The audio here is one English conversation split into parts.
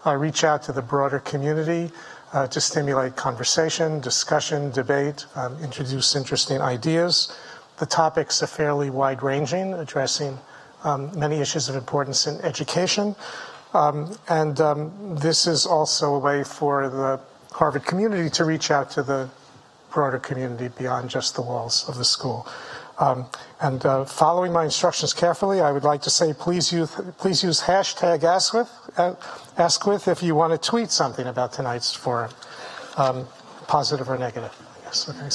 reach out to the broader community to stimulate conversation, discussion, debate, introduce interesting ideas. The topics are fairly wide-ranging, addressing many issues of importance in education. This is also a way for the Harvard community to reach out to the broader community beyond just the walls of the school. Following my instructions carefully, I would like to say please use hashtag AskWith if you want to tweet something about tonight's forum, positive or negative, I guess. Okay,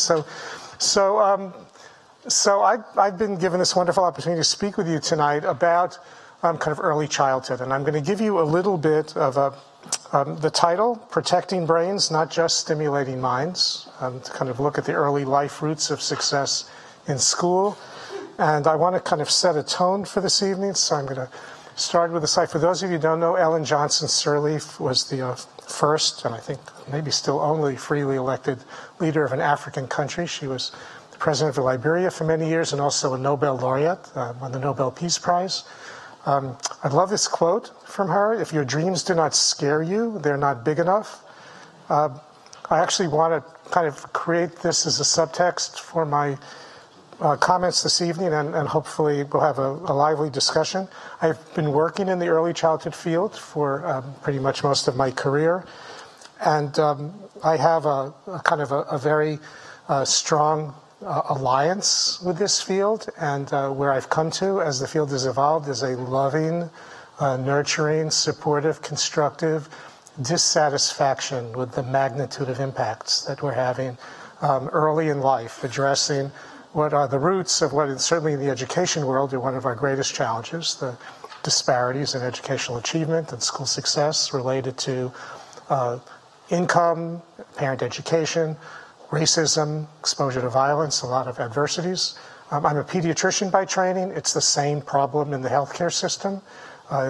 so I've been given this wonderful opportunity to speak with you tonight about kind of early childhood, and I'm going to give you a little bit of the title, Protecting Brains, Not Just Stimulating Minds, to kind of look at the early life roots of success in school. And I want to kind of set a tone for this evening, so I'm going to start with a slide. For those of you who don't know, Ellen Johnson Sirleaf was the first, and I think maybe still only, freely elected leader of an African country. She was the president of Liberia for many years and also a Nobel laureate, won the Nobel Peace Prize. I love this quote from her: "If your dreams do not scare you, they're not big enough." I actually want to kind of create this as a subtext for my comments this evening, and hopefully we'll have a lively discussion. I've been working in the early childhood field for pretty much most of my career, and I have a kind of a very strong alliance with this field, and where I've come to as the field has evolved is a loving, nurturing, supportive, constructive dissatisfaction with the magnitude of impacts that we're having early in life, addressing what are the roots of what is certainly in the education world are one of our greatest challenges, the disparities in educational achievement and school success related to income, parent education, racism, exposure to violence, a lot of adversities. I'm a pediatrician by training. It's the same problem in the healthcare system,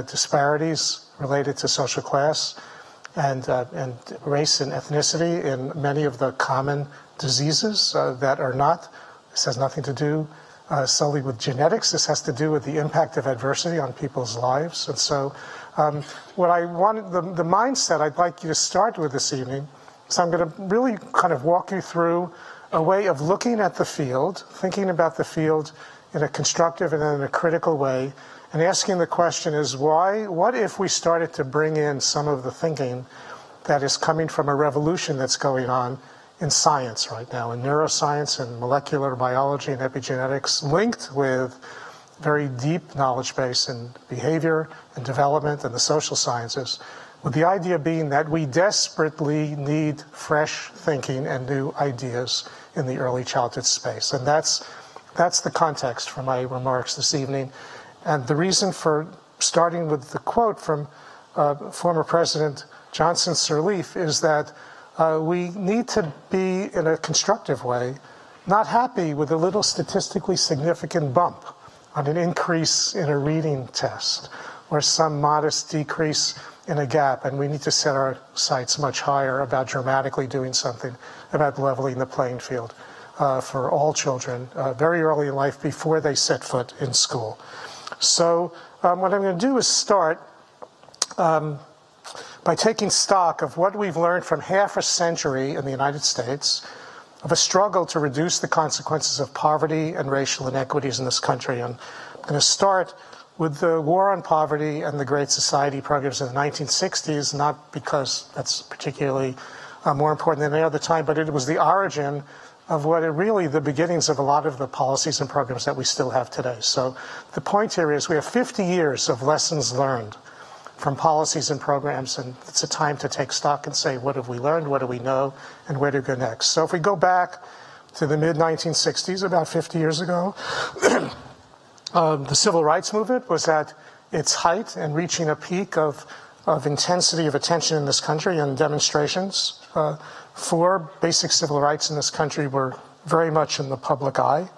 disparities related to social class and race and ethnicity in many of the common diseases that are not. This has nothing to do solely with genetics. This has to do with the impact of adversity on people's lives. And so what I wanted, the mindset I'd like you to start with this evening, so I'm going to really kind of walk you through a way of looking at the field, thinking about the field in a constructive and in a critical way, and asking the question is what if we started to bring in some of the thinking that is coming from a revolution that's going on in science right now, in neuroscience and molecular biology and epigenetics, linked with very deep knowledge base in behavior and development and the social sciences, with the idea being that we desperately need fresh thinking and new ideas in the early childhood space. And that's the context for my remarks this evening. And the reason for starting with the quote from former President Johnson Sirleaf is that we need to be, in a constructive way, not happy with a little statistically significant bump on an increase in a reading test or some modest decrease in a gap, and we need to set our sights much higher about dramatically doing something about leveling the playing field for all children very early in life before they set foot in school. So what I'm going to do is start by taking stock of what we've learned from half a century in the United States of a struggle to reduce the consequences of poverty and racial inequities in this country. And I'm going to start with the War on Poverty and the Great Society programs in the 1960s, not because that's particularly more important than any other time, but it was the origin of what are really the beginnings of a lot of the policies and programs that we still have today. So the point here is we have 50 years of lessons learned from policies and programs, and it's a time to take stock and say, what have we learned, what do we know, and where to go next? So if we go back to the mid-1960s, about 50 years ago, the civil rights movement was at its height and reaching a peak of intensity of attention in this country, and demonstrations for basic civil rights in this country were very much in the public eye.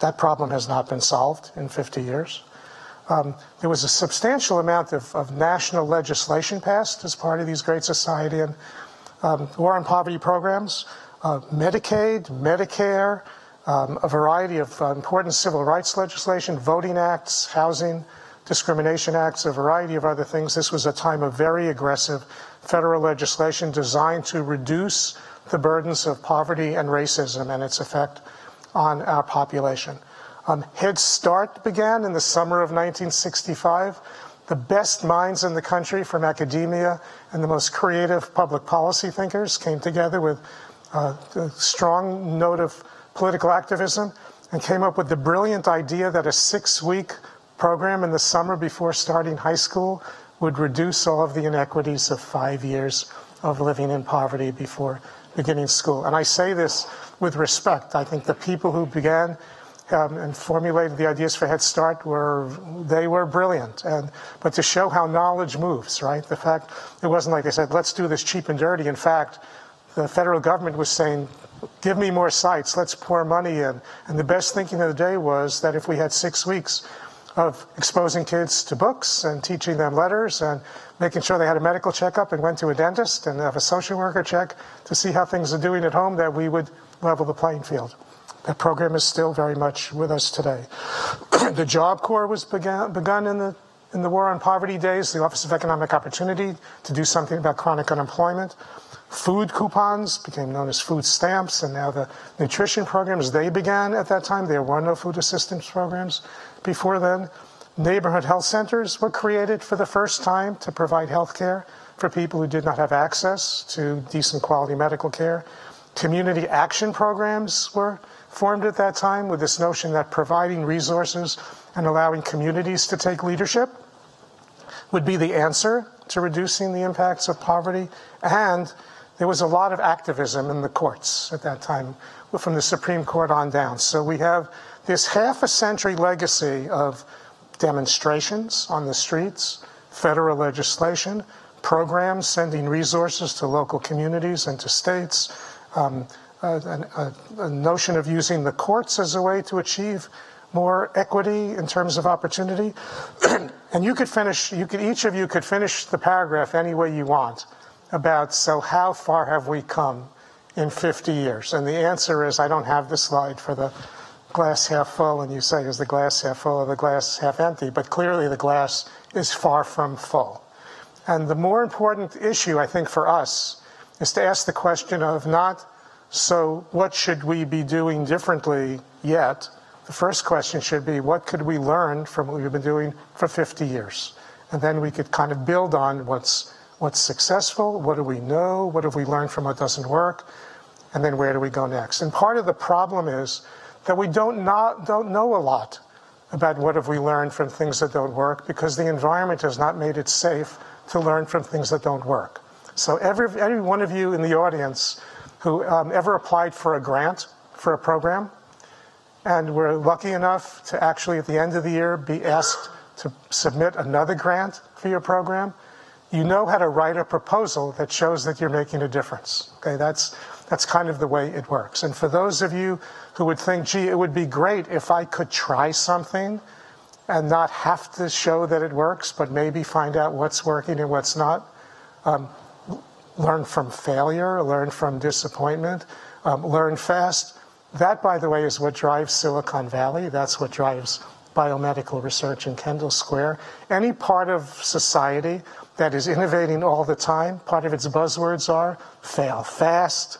That problem has not been solved in 50 years. There was a substantial amount of national legislation passed as part of these Great Society and War on Poverty programs, Medicaid, Medicare, a variety of important civil rights legislation, voting acts, housing, Discrimination Acts, a variety of other things. This was a time of very aggressive federal legislation designed to reduce the burdens of poverty and racism and its effect on our population. Head Start began in the summer of 1965. The best minds in the country from academia and the most creative public policy thinkers came together with a strong note of political activism and came up with the brilliant idea that a 6-week program in the summer before starting high school would reduce all of the inequities of 5 years of living in poverty before beginning school. And I say this with respect. I think the people who began and formulated the ideas for Head Start were brilliant. But to show how knowledge moves, right? The fact it wasn't like they said, let's do this cheap and dirty. In fact, the federal government was saying, give me more sites, let's pour money in. And the best thinking of the day was that if we had 6 weeks of exposing kids to books and teaching them letters and making sure they had a medical checkup and went to a dentist and have a social worker check to see how things are doing at home, that we would level the playing field. That program is still very much with us today. The Job Corps was begun in the War on Poverty days, the Office of Economic Opportunity, to do something about chronic unemployment. Food coupons became known as food stamps, and now the nutrition programs, they began at that time. There were no food assistance programs before then. Neighborhood health centers were created for the first time to provide health care for people who did not have access to decent quality medical care. Community action programs were formed at that time with this notion that providing resources and allowing communities to take leadership would be the answer to reducing the impacts of poverty. And there was a lot of activism in the courts at that time, from the Supreme Court on down. So we have this half-a-century legacy of demonstrations on the streets, federal legislation, programs sending resources to local communities and to states, a notion of using the courts as a way to achieve more equity in terms of opportunity. And each of you could finish the paragraph any way you want about, so how far have we come in 50 years? And the answer is, I don't have the slide for the glass half full, and you say, is the glass half full or the glass half empty? But clearly the glass is far from full. And the more important issue, I think, for us is to ask the question of not, so what should we be doing differently yet? The first question should be, what could we learn from what we've been doing for 50 years? And then we could kind of build on what's successful, what do we know, what have we learned from what doesn't work, and then where do we go next? And part of the problem is that we don't know a lot about what have we learned from things that don't work, because the environment has not made it safe to learn from things that don't work. So every one of you in the audience who ever applied for a grant for a program and were lucky enough to actually at the end of the year be asked to submit another grant for your program, you know how to write a proposal that shows that you're making a difference. Okay, that's kind of the way it works. And for those of you who would think, gee, it would be great if I could try something and not have to show that it works, but maybe find out what's working and what's not, learn from failure, learn from disappointment, learn fast. That, by the way, is what drives Silicon Valley. That's what drives biomedical research in Kendall Square. Any part of society that is innovating all the time, part of its buzzwords are fail fast,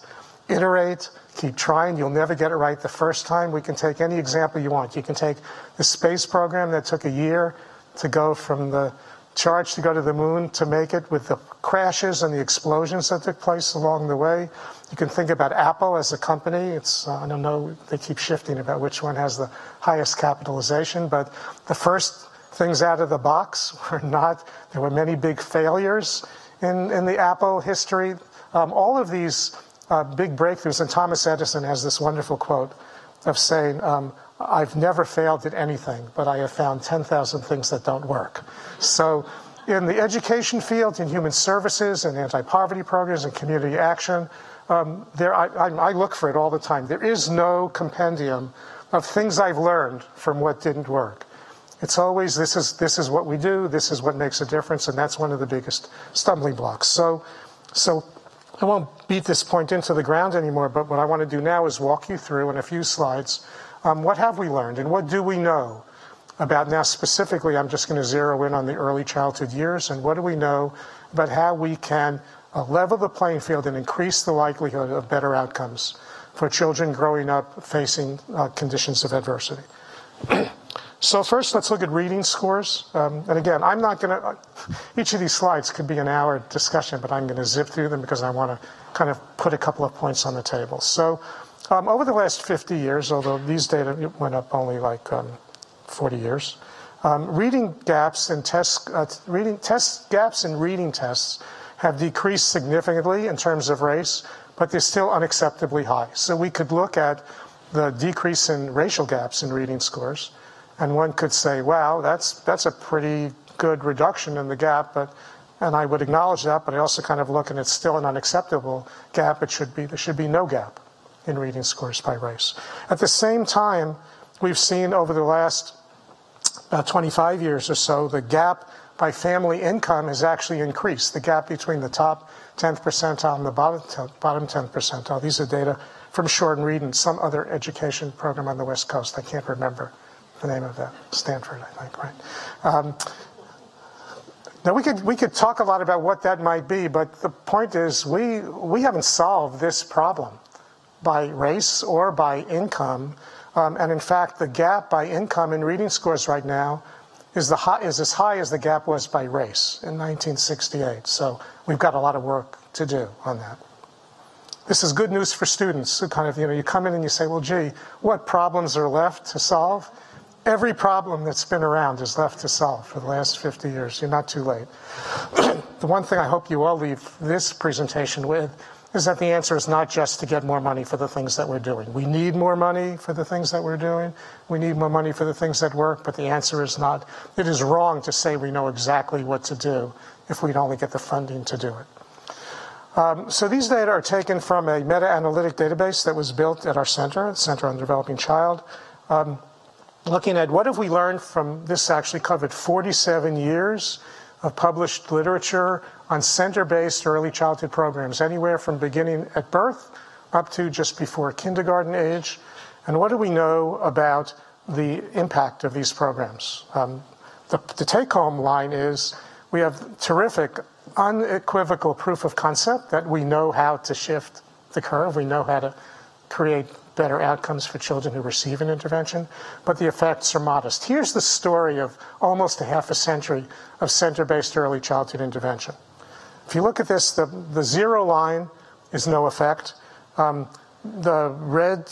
iterate, keep trying. You'll never get it right the first time. We can take any example you want. You can take the space program that took a year to go from the charge to go to the moon, to make it, with the crashes and the explosions that took place along the way. You can think about Apple as a company. It's, I don't know, they keep shifting about which one has the highest capitalization, but the first things out of the box were not, there were many big failures in the Apple history. All of these big breakthroughs, and Thomas Edison has this wonderful quote of saying, I've never failed at anything, but I have found 10,000 things that don't work. So in the education field, in human services and anti-poverty programs and community action, I look for it all the time. There is no compendium of things I've learned from what didn't work. It's always, this is what we do, this is what makes a difference, and that's one of the biggest stumbling blocks. So I won't beat this point into the ground anymore, but what I want to do now is walk you through in a few slides what have we learned and what do we know about now specifically, I'm just going to zero in on the early childhood years, and what do we know about how we can level the playing field and increase the likelihood of better outcomes for children growing up facing conditions of adversity. So first, let's look at reading scores. And again, I'm not going to, each of these slides could be an hour discussion, but I'm going to zip through them because I want to kind of put a couple of points on the table. So over the last 50 years, although these data went up only like 40 years, reading gaps in gaps in reading tests have decreased significantly in terms of race, but they're still unacceptably high. So we could look at the decrease in racial gaps in reading scores, and one could say, wow, that's a pretty good reduction in the gap, and I would acknowledge that, but I also kind of look and it's still an unacceptable gap. There should be no gap in reading scores by race. At the same time, we've seen over the last 25 years or so, the gap by family income has actually increased. The gap between the top 10th percentile and the bottom 10th percentile. These are data from Short and Read and some other education program on the West Coast. I can't remember the name of that. Stanford, I think, right? Now we could talk a lot about what that might be, but the point is we haven't solved this problem by race or by income. And in fact, the gap by income in reading scores right now is as high as the gap was by race in 1968. So we've got a lot of work to do on that. This is good news for students who kind of, you come in and you say, well, gee, what problems are left to solve? Every problem that's been around is left to solve for the last 50 years. You're not too late. The one thing I hope you all leave this presentation with is that the answer is not just to get more money for the things that we're doing. We need more money for the things that we're doing. We need more money for the things that work, but the answer is not. It is wrong to say we know exactly what to do if we'd only get the funding to do it. So these data are taken from a meta-analytic database that was built at our center, the Center on the Developing Child, looking at what have we learned from this. Actually covered 47 years of published literature on center-based early childhood programs, anywhere from beginning at birth up to just before kindergarten age. And what do we know about the impact of these programs? The take-home line is we have terrific, unequivocal proof of concept that we know how to shift the curve. We know how to create better outcomes for children who receive an intervention, but the effects are modest. Here's the story of almost a half a century of center-based early childhood intervention. If you look at this, the zero line is no effect. The red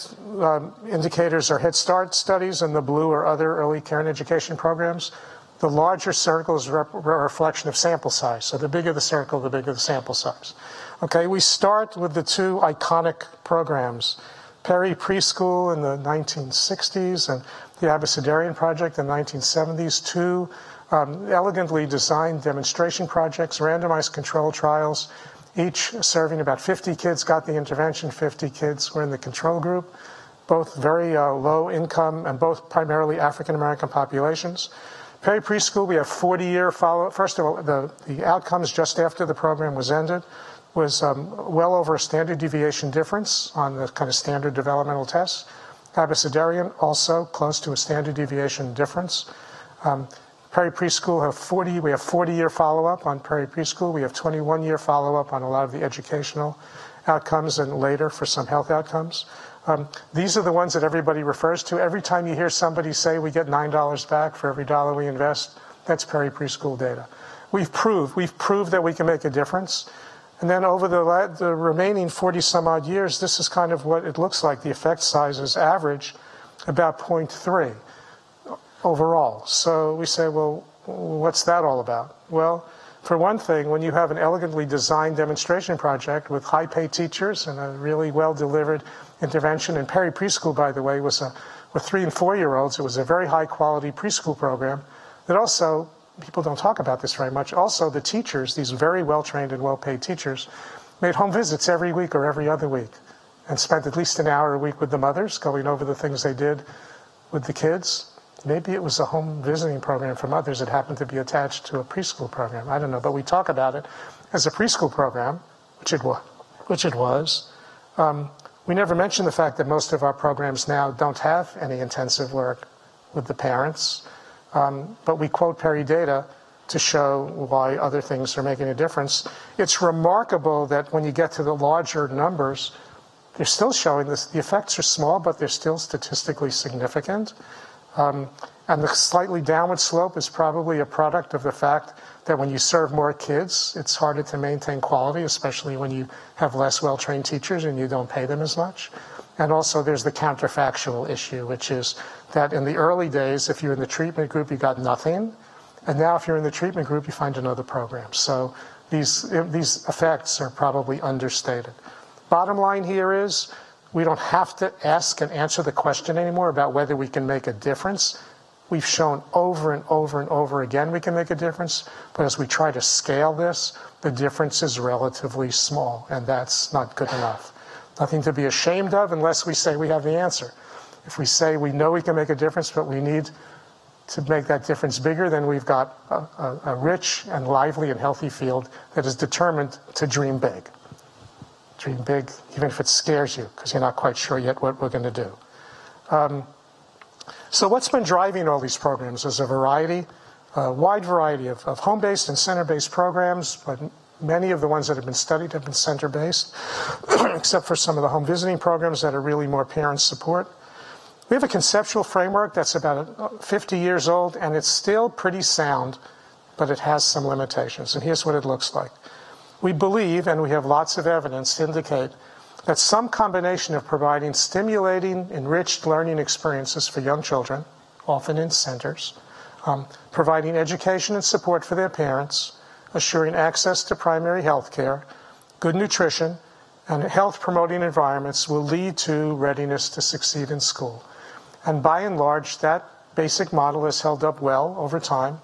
indicators are Head Start studies, and the blue are other early care and education programs. The larger circles are a reflection of sample size. So the bigger the circle, the bigger the sample size. Okay, we start with the two iconic programs, Perry Preschool in the 1960s and the Abecedarian Project in the 1970s, two elegantly designed demonstration projects, randomized control trials, each serving about 50 kids got the intervention, 50 kids were in the control group, both very low income and both primarily African American populations. Perry Preschool, we have 40-year follow-up. First of all, the outcomes just after the program was ended was well over a standard deviation difference on the kind of standard developmental tests. Abecedarian, also close to a standard deviation difference. Perry Preschool, we have 40-year follow-up on Perry Preschool. We have 21-year follow-up on a lot of the educational outcomes and later for some health outcomes. These are the ones that everybody refers to. Every time you hear somebody say we get $9 back for every dollar we invest, that's Perry Preschool data. We've proved that we can make a difference. And then over the remaining 40-some-odd years, this is kind of what it looks like. The effect sizes average about 0.3 overall. So we say, well, what's that all about? Well, for one thing, when you have an elegantly designed demonstration project with high-paid teachers and a really well-delivered intervention, and Perry Preschool, by the way, was with 3- and 4-year-olds, it was a very high-quality preschool program that also, people don't talk about this very much, also the teachers, these very well-trained and well-paid teachers, made home visits every week or every other week and spent at least an hour a week with the mothers going over the things they did with the kids. Maybe it was a home visiting program for mothers that happened to be attached to a preschool program. I don't know, but we talk about it as a preschool program, which it was. We never mention the fact that most of our programs now don't have any intensive work with the parents. but we quote Perry data to show why other things are making a difference. It's remarkable that when you get to the larger numbers, they're still showing this. The effects are small, but they're still statistically significant. And the slightly downward slope is probably a product of the fact that when you serve more kids, it's harder to maintain quality, especially when you have less well-trained teachers and you don't pay them as much. And also there's the counterfactual issue, which is that in the early days, if you're in the treatment group, you got nothing. And now if you're in the treatment group, you find another program. So these effects are probably understated. Bottom line here is we don't have to ask and answer the question anymore about whether we can make a difference. We've shown over and over and over again we can make a difference, but as we try to scale this, the difference is relatively small, and that's not good enough. Nothing to be ashamed of unless we say we have the answer. If we say we know we can make a difference, but we need to make that difference bigger, then we've got a rich and lively and healthy field that is determined to dream big. Dream big, even if it scares you, because you're not quite sure yet what we're going to do. So what's been driving all these programs? There's a wide variety of home-based and center-based programs, but many of the ones that have been studied have been center-based, except for some of the home visiting programs that are really more parent support. We have a conceptual framework that's about 50 years old, and it's still pretty sound, but it has some limitations. And here's what it looks like. We believe, and we have lots of evidence to indicate, that some combination of providing stimulating, enriched learning experiences for young children, often in centers, providing education and support for their parents, assuring access to primary health care, good nutrition, and health-promoting environments will lead to readiness to succeed in school. And by and large, that basic model has held up well over time.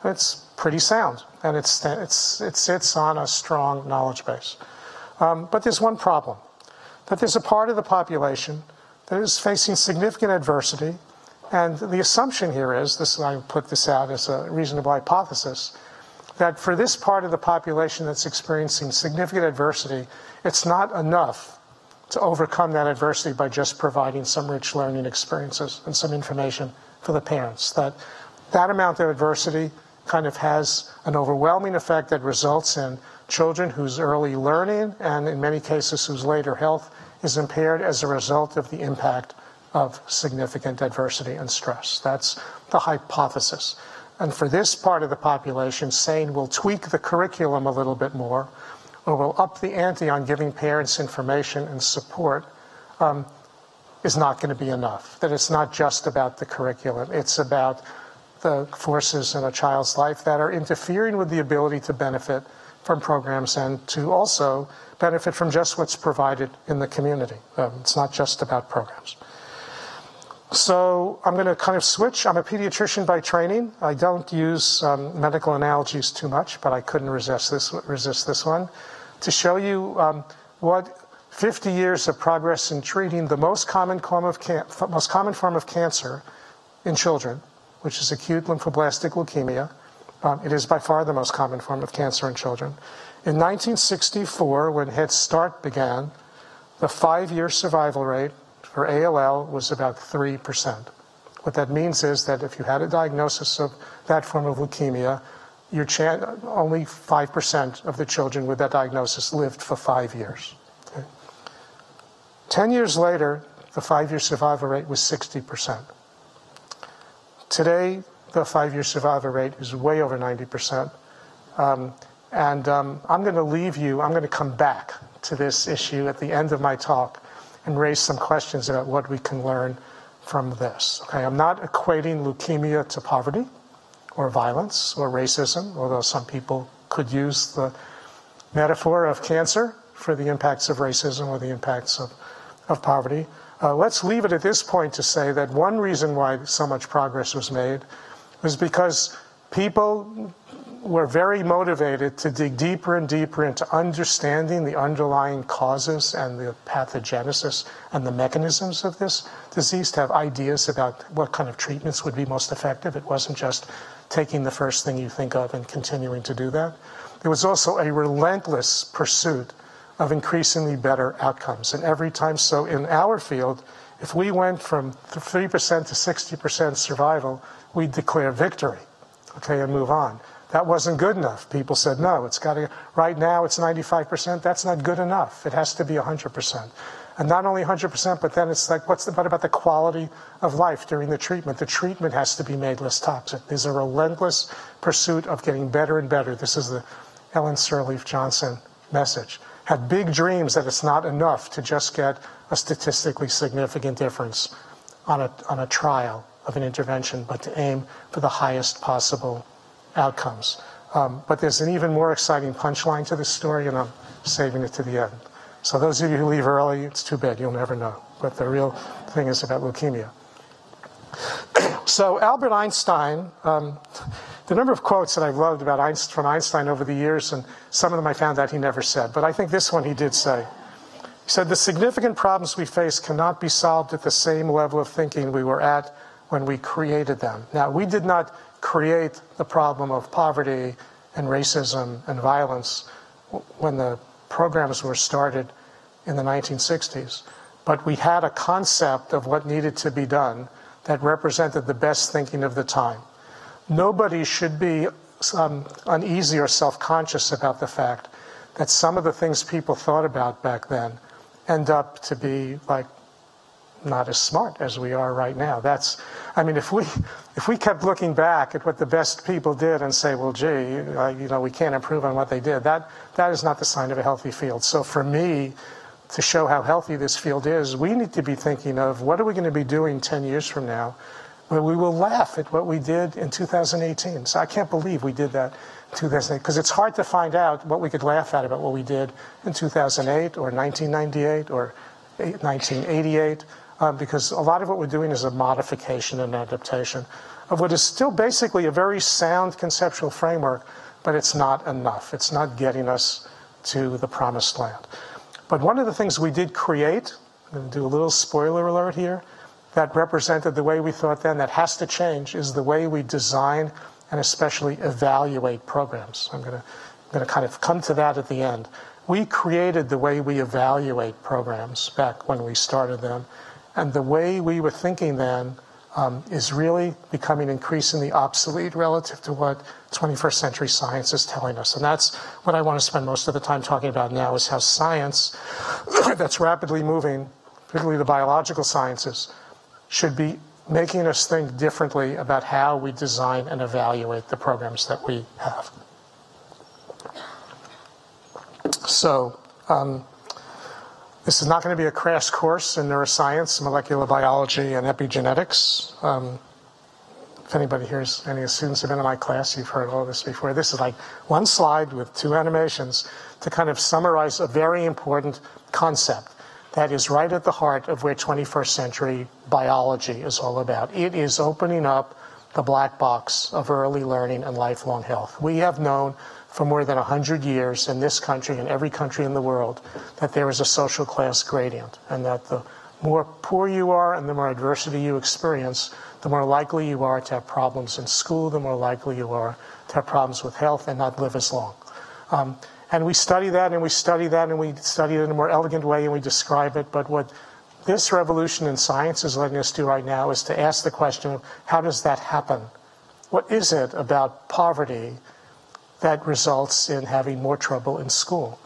It's pretty sound, and it sits on a strong knowledge base. But there's one problem, that there's a part of the population that is facing significant adversity, and the assumption here is, I put this out as a reasonable hypothesis, that for this part of the population that's experiencing significant adversity, it's not enough to overcome that adversity by just providing some rich learning experiences and some information for the parents. That amount of adversity kind of has an overwhelming effect that results in children whose early learning and in many cases whose later health is impaired as a result of the impact of significant adversity and stress. That's the hypothesis. And for this part of the population, saying we'll tweak the curriculum a little bit more, or we'll up the ante on giving parents information and support, is not going to be enough. That it's not just about the curriculum. It's about the forces in a child's life that are interfering with the ability to benefit from programs and to also benefit from just what's provided in the community. It's not just about programs. So I'm going to kind of switch. I'm a pediatrician by training. I don't use medical analogies too much, but I couldn't resist this one to show you what 50 years of progress in treating the most common form of cancer in children, which is acute lymphoblastic leukemia. It is by far the most common form of cancer in children. In 1964, when Head Start began, the 5-year survival rate for ALL was about 3%. What that means is that if you had a diagnosis of that form of leukemia, only 5% of the children with that diagnosis lived for 5 years. Okay? 10 years later, the 5-year survival rate was 60%. Today, the 5-year survival rate is way over 90%. I'm going to come back to this issue at the end of my talk and raise some questions about what we can learn from this. Okay, I'm not equating leukemia to poverty or violence or racism, although some people could use the metaphor of cancer for the impacts of racism or the impacts of poverty. Let's leave it at this point to say that one reason why so much progress was made was because people were very motivated to dig deeper and deeper into understanding the underlying causes and the pathogenesis and the mechanisms of this disease, to have ideas about what kind of treatments would be most effective. It wasn't just taking the first thing you think of and continuing to do that. There was also a relentless pursuit of increasingly better outcomes. And every time, so in our field, if we went from 3% to 60% survival, we'd declare victory, okay, and move on. That wasn't good enough. People said, no, it's got to, right now it's 95%. That's not good enough. It has to be 100%. And not only 100%, but then it's like, what about the quality of life during the treatment? The treatment has to be made less toxic. There's a relentless pursuit of getting better and better. This is the Ellen Sirleaf Johnson message. Have big dreams that it's not enough to just get a statistically significant difference on a trial of an intervention, but to aim for the highest possible outcomes. But there's an even more exciting punchline to this story, and I'm saving it to the end. So those of you who leave early, it's too bad, you'll never know. But the real thing is about leukemia. So Albert Einstein, the number of quotes that I've loved about from Einstein over the years, and some of them I found out he never said, but I think this one he did say. He said, the significant problems we face cannot be solved at the same level of thinking we were at when we created them. Now, we did not create the problem of poverty and racism and violence when the programs were started in the 1960s. But we had a concept of what needed to be done that represented the best thinking of the time. Nobody should be uneasy or self-conscious about the fact that some of the things people thought about back then end up to be like not as smart as we are right now. I mean, if we kept looking back at what the best people did and say, well, gee, we can't improve on what they did, that is not the sign of a healthy field. So for me, to show how healthy this field is, we need to be thinking of what are we going to be doing 10 years from now, where we will laugh at what we did in 2018. So I can't believe we did that in 2008, because it's hard to find out what we could laugh at about what we did in 2008 or 1998 or 1988. Because a lot of what we're doing is a modification and adaptation of what is still basically a very sound conceptual framework, but it's not enough. It's not getting us to the promised land. But one of the things we did create, I'm going to do a little spoiler alert here, that represented the way we thought then, that has to change, is the way we design and especially evaluate programs. I'm going to kind of come to that at the end. We created the way we evaluate programs back when we started them. And the way we were thinking then is really becoming increasingly obsolete relative to what 21st century science is telling us. And that's what I want to spend most of the time talking about now, is how science that's rapidly moving, particularly the biological sciences, should be making us think differently about how we design and evaluate the programs that we have. So, this is not going to be a crash course in neuroscience, molecular biology, and epigenetics. If anybody here, any students have been in my class, you've heard all this before. This is like one slide with 2 animations to kind of summarize a very important concept that is right at the heart of where 21st century biology is all about. It is opening up the black box of early learning and lifelong health. We have known for more than 100 years in this country and every country in the world that there is a social class gradient, and that the more poor you are and the more adversity you experience, the more likely you are to have problems in school, the more likely you are to have problems with health and not live as long. And we study that, and we study that, and we study it in a more elegant way, and we describe it. But what this revolution in science is letting us do right now is to ask the question of how does that happen? What is it about poverty that results in having more trouble in school?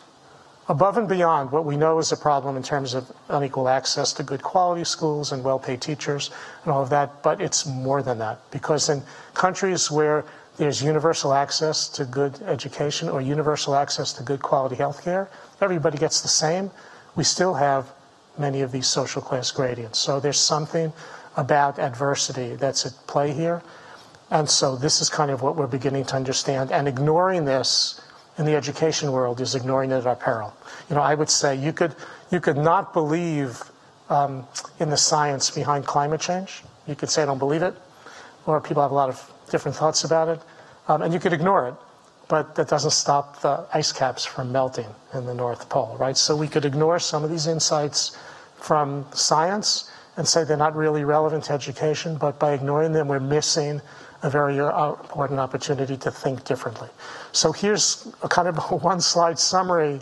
Above and beyond what we know is a problem in terms of unequal access to good quality schools and well-paid teachers and all of that, but it's more than that. Because in countries where there's universal access to good education or universal access to good quality health care, everybody gets the same, we still have many of these social class gradients. So there's something about adversity that's at play here. And so this is kind of what we're beginning to understand. And ignoring this in the education world is ignoring it at our peril. I would say you could not believe in the science behind climate change. You could say I don't believe it, or people have a lot of different thoughts about it. And you could ignore it, but that doesn't stop the ice caps from melting in the North Pole, right? So we could ignore some of these insights from science and say they're not really relevant to education, but by ignoring them, we're missing a very important opportunity to think differently. So here's a kind of a one-slide summary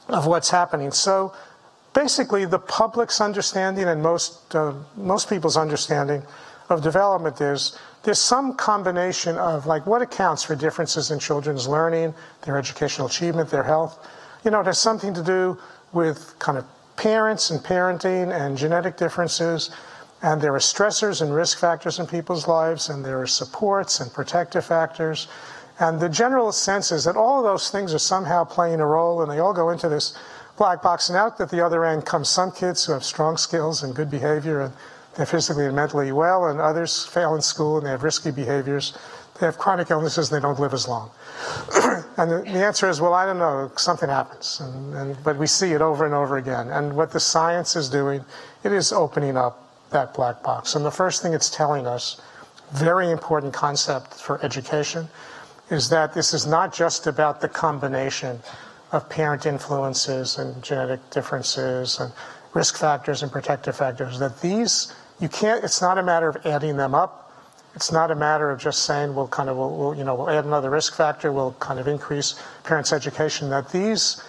of what's happening. So basically, the public's understanding and most people's understanding of development is there's some combination of like what accounts for differences in children's learning, their educational achievement, their health. It has something to do with kind of parents and parenting and genetic differences. And there are stressors and risk factors in people's lives, and there are supports and protective factors. And the general sense is that all of those things are somehow playing a role, and they all go into this black box. And out at the other end come some kids who have strong skills and good behavior, and they're physically and mentally well, and others fail in school, and they have risky behaviors. They have chronic illnesses, and they don't live as long. And the answer is, well, I don't know, something happens. But we see it over and over again. And what the science is doing, it is opening up that black box. And the first thing it's telling us, very important concept for education, is that this is not just about the combination of parent influences and genetic differences and risk factors and protective factors, that these, it's not a matter of adding them up. It's not a matter of just saying, we'll add another risk factor, we'll kind of increase parents' education, that these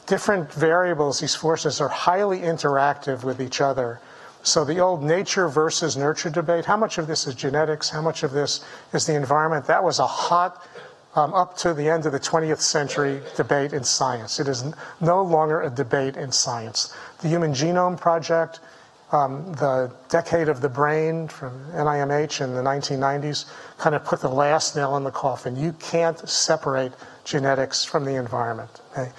different variables, these forces, are highly interactive with each other. So the old nature versus nurture debate, how much of this is genetics, how much of this is the environment, that was a hot, up to the end of the 20th century, debate in science. It is no longer a debate in science. The Human Genome Project, the Decade of the Brain from NIMH in the 1990s, kind of put the last nail in the coffin. You can't separate genetics from the environment. Okay?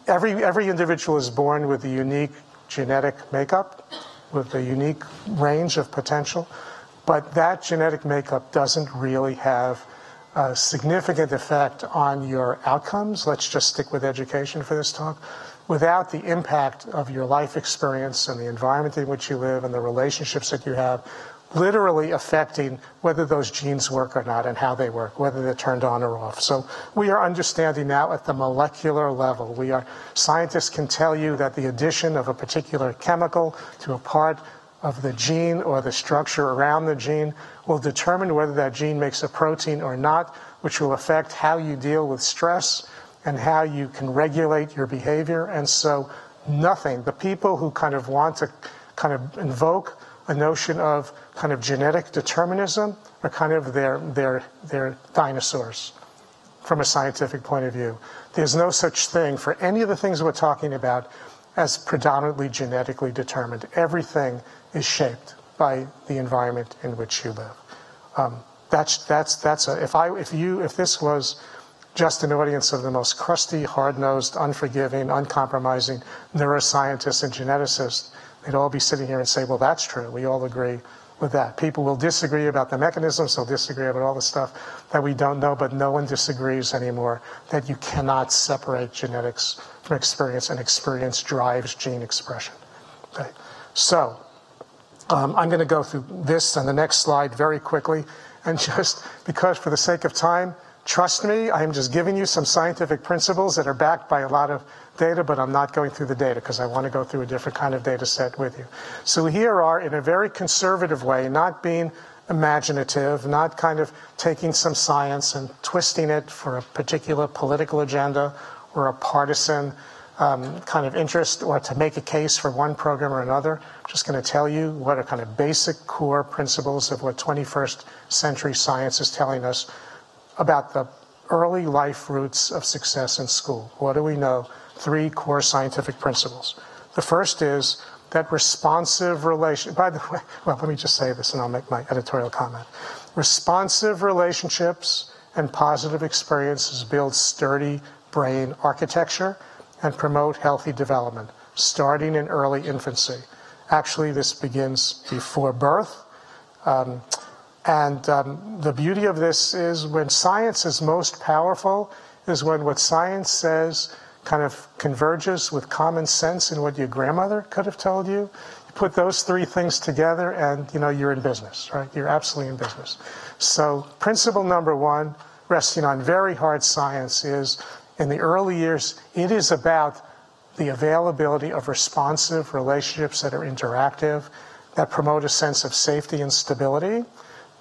Every individual is born with a unique genetic makeup, with a unique range of potential, but that genetic makeup doesn't really have a significant effect on your outcomes. Let's just stick with education for this talk. Without the impact of your life experience and the environment in which you live and the relationships that you have, literally affecting whether those genes work or not and how they work, whether they're turned on or off. So we are understanding now at the molecular level. Scientists can tell you that the addition of a particular chemical to a part of the gene or the structure around the gene will determine whether that gene makes a protein or not, which will affect how you deal with stress and how you can regulate your behavior. And so the people who kind of want to kind of invoke a notion of kind of genetic determinism are kind of they're dinosaurs from a scientific point of view. There's no such thing for any of the things we're talking about as predominantly genetically determined. Everything is shaped by the environment in which you live. If this was just an audience of the most crusty, hard-nosed, unforgiving, uncompromising neuroscientists and geneticists, they'd all be sitting here and say, well, that's true. We all agree with that. People will disagree about the mechanisms. They'll disagree about all the stuff that we don't know, but no one disagrees anymore that you cannot separate genetics from experience, and experience drives gene expression. Okay. So I'm going to go through this on the next slide very quickly, and just because for the sake of time, trust me, I'm just giving you some scientific principles that are backed by a lot of data, but I'm not going through the data because I want to go through a different kind of data set with you. So here are, in a very conservative way, not being imaginative, not kind of taking some science and twisting it for a particular political agenda or a partisan kind of interest, or to make a case for one program or another. I'm just going to tell you what are kind of basic core principles of what 21st century science is telling us about the early life roots of success in school. What do we know? 3 core scientific principles. The first is that responsive relation, by the way, well, let me just say this and I'll make my editorial comment. Responsive relationships and positive experiences build sturdy brain architecture and promote healthy development, starting in early infancy. Actually, this begins before birth. The beauty of this is when science is most powerful is when what science says kind of converges with common sense and what your grandmother could have told you. You put those 3 things together and you're in business, right? You're absolutely in business. So principle number 1, resting on very hard science, is in the early years, it is about the availability of responsive relationships that are interactive, that promote a sense of safety and stability,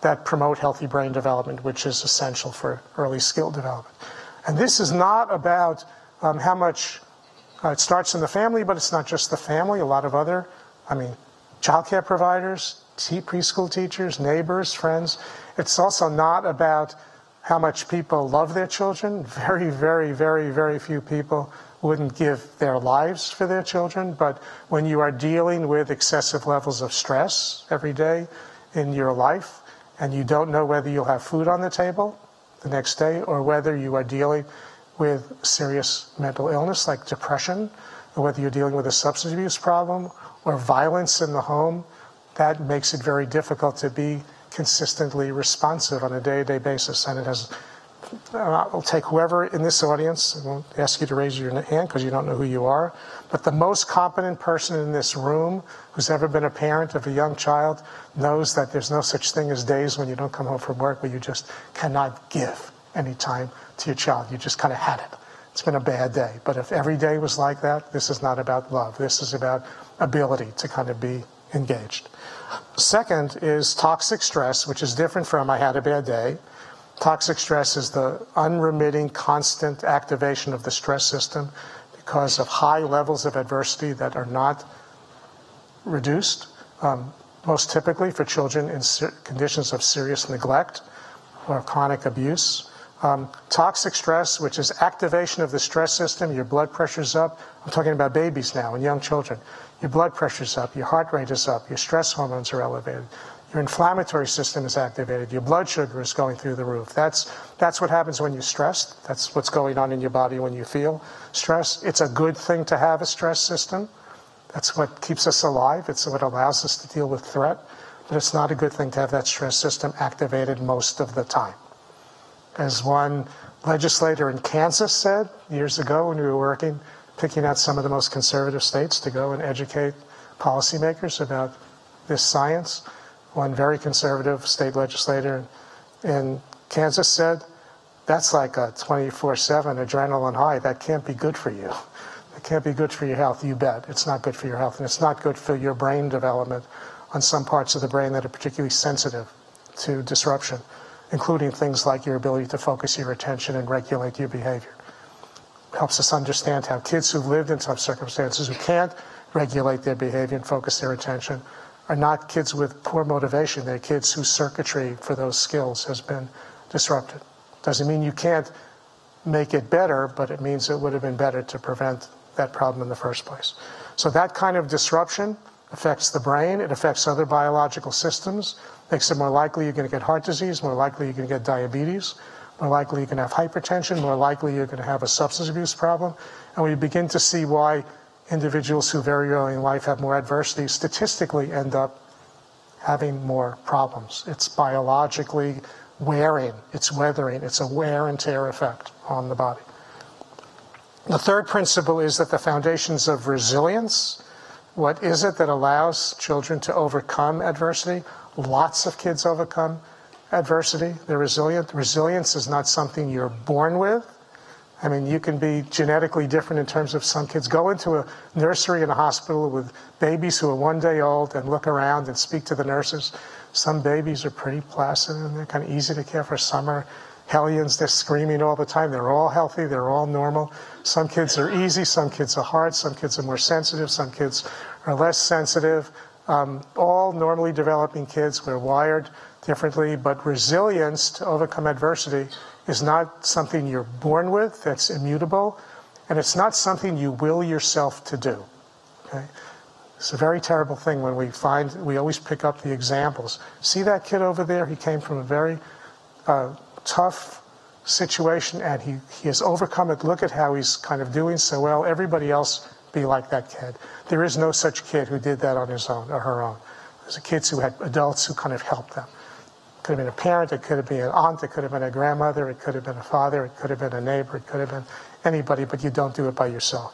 that promote healthy brain development, which is essential for early skill development. And this is not about how much it starts in the family, but it's not just the family. A lot of other, childcare providers, preschool teachers, neighbors, friends. It's also not about how much people love their children. Very, very, very, very few people wouldn't give their lives for their children. But when you are dealing with excessive levels of stress every day in your life, and you don't know whether you'll have food on the table the next day, or whether you are dealing with serious mental illness like depression, or whether you're dealing with a substance abuse problem or violence in the home, that makes it very difficult to be consistently responsive on a day-to-day basis. And it has, I'll take whoever in this audience, I won't ask you to raise your hand because you don't know who you are, but the most competent person in this room who's ever been a parent of a young child knows that there's no such thing as days when you don't come home from work where you just cannot give any time to your child. You just kind of had it. It's been a bad day. But if every day was like that, this is not about love. This is about ability to kind of be engaged. Second is toxic stress, which is different from I had a bad day. Toxic stress is the unremitting, constant activation of the stress system because of high levels of adversity that are not reduced, most typically for children in conditions of serious neglect or chronic abuse. Toxic stress, which is activation of the stress system, your blood pressure's up. I'm talking about babies now and young children. Your blood pressure's up, your heart rate is up, your stress hormones are elevated, your inflammatory system is activated, your blood sugar is going through the roof. That's what happens when you're stressed. That's what's going on in your body when you feel stress. It's a good thing to have a stress system. That's what keeps us alive. It's what allows us to deal with threat. But it's not a good thing to have that stress system activated most of the time. As one legislator in Kansas said years ago when we were picking out some of the most conservative states to go and educate policymakers about this science, one very conservative state legislator in Kansas said, that's like a 24/7 adrenaline high. That can't be good for you. It can't be good for your health. You bet. It's not good for your health. And it's not good for your brain development on some parts of the brain that are particularly sensitive to disruption, including things like your ability to focus your attention and regulate your behavior. It helps us understand how kids who've lived in tough circumstances, who can't regulate their behavior and focus their attention, are not kids with poor motivation. They're kids whose circuitry for those skills has been disrupted. Doesn't mean you can't make it better, but it means it would have been better to prevent that problem in the first place. So that kind of disruption affects the brain. It affects other biological systems, makes it more likely you're going to get heart disease, more likely you're going to get diabetes, more likely you're going to have hypertension, more likely you're going to have a substance abuse problem. And we begin to see why individuals who very early in life have more adversity statistically end up having more problems. It's biologically wearing, it's weathering, it's a wear and tear effect on the body. The third principle is that the foundations of resilience, what is it that allows children to overcome adversity? Lots of kids overcome adversity. They're resilient. Resilience is not something you're born with. I mean, you can be genetically different in terms of some kids. Go into a nursery in a hospital with babies who are 1 day old and look around and speak to the nurses. Some babies are pretty placid and they're kind of easy to care for. Some are hellions. They're screaming all the time. They're all healthy. They're all normal. Some kids are easy. Some kids are hard. Some kids are more sensitive. Some kids are less sensitive. All normally developing kids, we're wired differently, but resilience to overcome adversity is not something you're born with, that's immutable, and it's not something you will yourself to do. Okay? It's a very terrible thing when we always pick up the examples. See that kid over there? He came from a very tough situation and he has overcome it. Look at how he's kind of doing so well. Everybody else be like that kid. There is no such kid who did that on his own or her own. There's kids who had adults who kind of helped them. It could have been a parent, it could have been an aunt, it could have been a grandmother, it could have been a father, it could have been a neighbor, it could have been anybody, but you don't do it by yourself.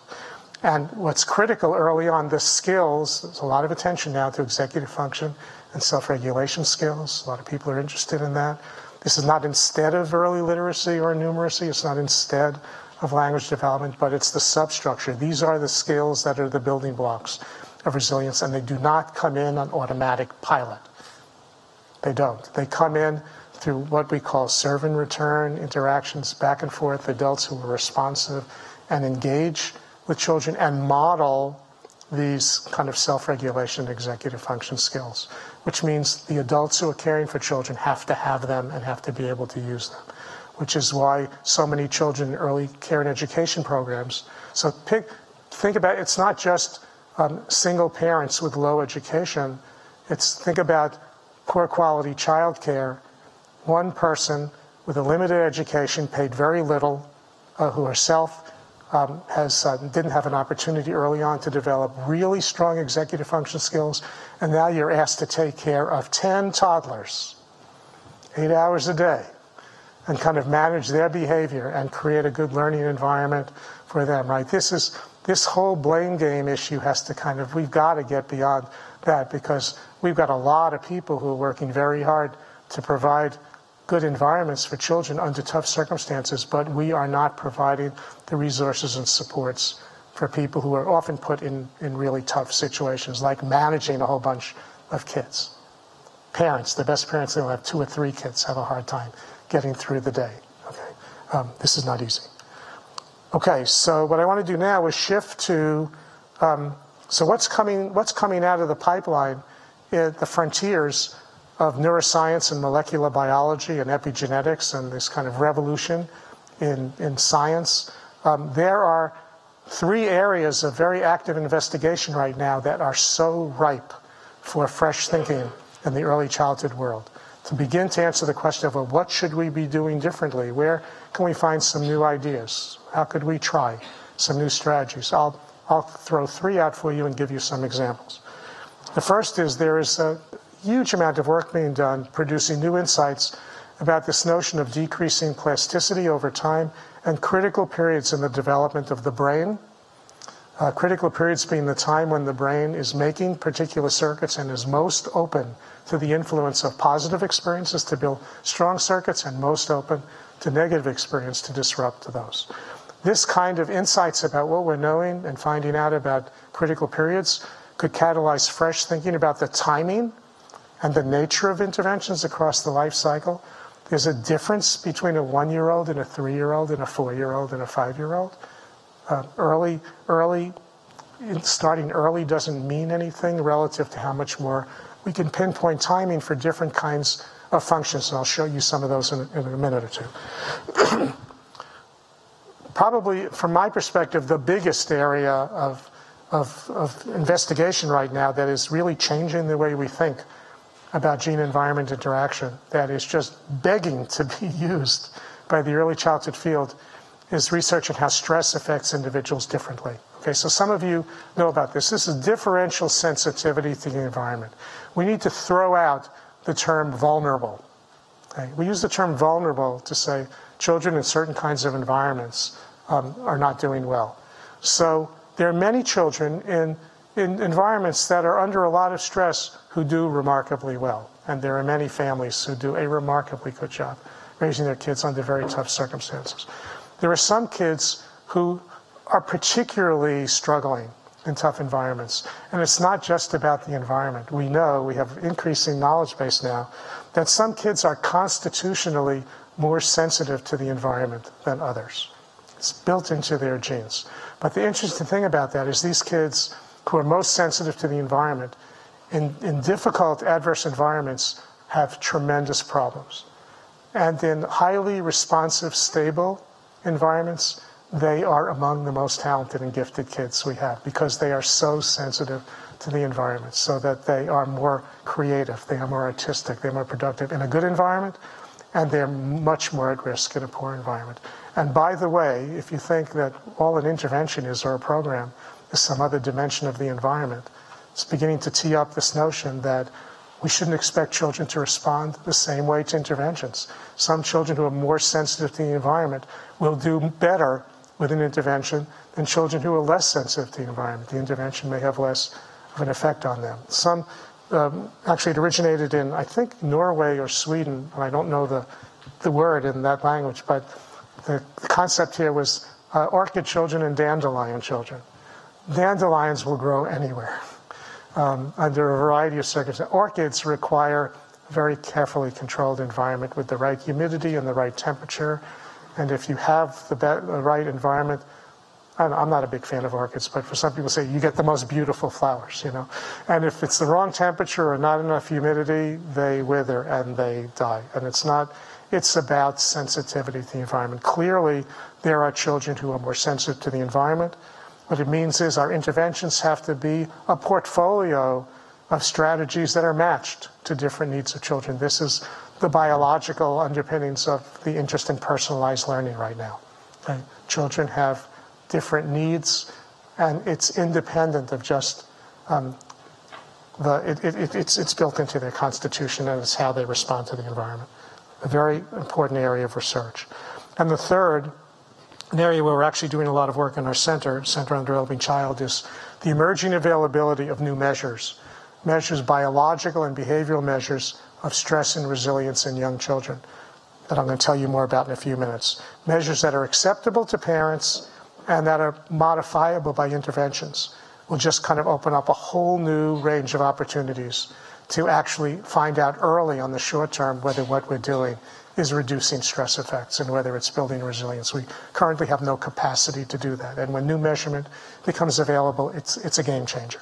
And what's critical early on, the skills, there's a lot of attention now to executive function and self-regulation skills. A lot of people are interested in that. This is not instead of early literacy or numeracy, it's not instead of language development, but it's the substructure. These are the skills that are the building blocks of resilience, and they do not come in on automatic pilot. They don't. They come in through what we call serve and return interactions, back and forth, adults who are responsive and engage with children and model these kind of self-regulation executive function skills. which means the adults who are caring for children have to have them and have to be able to use them, which is why so many children in early care and education programs. So think about, it's not just single parents with low education. Think about poor quality childcare, one person with a limited education, paid very little, who herself didn't have an opportunity early on to develop really strong executive function skills, and now you're asked to take care of 10 toddlers, 8 hours a day, and kind of manage their behavior and create a good learning environment for them, right? This whole blame game issue we've got to get beyond that, because we've got a lot of people who are working very hard to provide good environments for children under tough circumstances, but we are not providing the resources and supports for people who are often put in really tough situations, like managing a whole bunch of kids. Parents, the best parents, they'll have 2 or 3 kids, have a hard time getting through the day. Okay, this is not easy. Okay, so what I want to do now is shift to, so what's coming out of the pipeline, the frontiers of neuroscience and molecular biology and epigenetics and this kind of revolution in science. There are 3 areas of very active investigation right now that are so ripe for fresh thinking in the early childhood world. To begin to answer the question of, well, what should we be doing differently? Where can we find some new ideas? How could we try some new strategies? I'll throw 3 out for you and give you some examples. The first is there is a huge amount of work being done producing new insights about this notion of decreasing plasticity over time and critical periods in the development of the brain. Critical periods being the time when the brain is making particular circuits and is most open to the influence of positive experiences to build strong circuits, and most open to negative experience to disrupt those. This kind of insights about what we're knowing and finding out about critical periods could catalyze fresh thinking about the timing and the nature of interventions across the life cycle. There's a difference between a 1-year-old and a 3-year-old and a 4-year-old and a 5-year-old. Starting early doesn't mean anything relative to how much more we can pinpoint timing for different kinds of functions, and I'll show you some of those in a minute or two. Probably, from my perspective, the biggest area of investigation right now that is really changing the way we think about gene-environment interaction, that is just begging to be used by the early childhood field, is research on how stress affects individuals differently. Okay, so some of you know about this. This is differential sensitivity to the environment. We need to throw out the term vulnerable. Okay? We use the term vulnerable to say children in certain kinds of environments are not doing well. So there are many children in environments that are under a lot of stress who do remarkably well. And there are many families who do a remarkably good job raising their kids under very tough circumstances. There are some kids who are particularly struggling in tough environments. And it's not just about the environment. We know, we have increasing knowledge base now, that some kids are constitutionally more sensitive to the environment than others. It's built into their genes. But the interesting thing about that is these kids who are most sensitive to the environment, in difficult adverse environments, have tremendous problems. And in highly responsive, stable environments, they are among the most talented and gifted kids we have, because they are so sensitive to the environment, so that they are more creative, they are more artistic, they're more productive in a good environment, and they're much more at risk in a poor environment. And by the way, if you think that all an intervention is, or a program, is some other dimension of the environment, it's beginning to tee up this notion that we shouldn't expect children to respond the same way to interventions. Some children who are more sensitive to the environment will do better with an intervention than children who are less sensitive to the environment. The intervention may have less of an effect on them. Some, actually it originated in, I think, Norway or Sweden, and I don't know the word in that language, but the concept here was orchid children and dandelion children. Dandelions will grow anywhere under a variety of circumstances. Orchids require a very carefully controlled environment with the right humidity and the right temperature. And if you have the right environment, I'm not a big fan of orchids, but for some people say you get the most beautiful flowers, And if it's the wrong temperature or not enough humidity, they wither and they die. And it's about sensitivity to the environment. Clearly, there are children who are more sensitive to the environment. What it means is our interventions have to be a portfolio of strategies that are matched to different needs of children. This is the biological underpinnings of the interest in personalized learning right now. Okay? Children have different needs, and it's independent of just it's built into their constitution, and it's how they respond to the environment. A very important area of research. And the third, an area where we're actually doing a lot of work in our Center on Developing Child, is the emerging availability of new measures, biological and behavioral measures of stress and resilience in young children that I'm going to tell you more about in a few minutes. Measures that are acceptable to parents and that are modifiable by interventions will just kind of open up a whole new range of opportunities to actually find out early on the short term whether what we're doing is reducing stress effects and whether it's building resilience. We currently have no capacity to do that. And when new measurement becomes available, it's a game changer.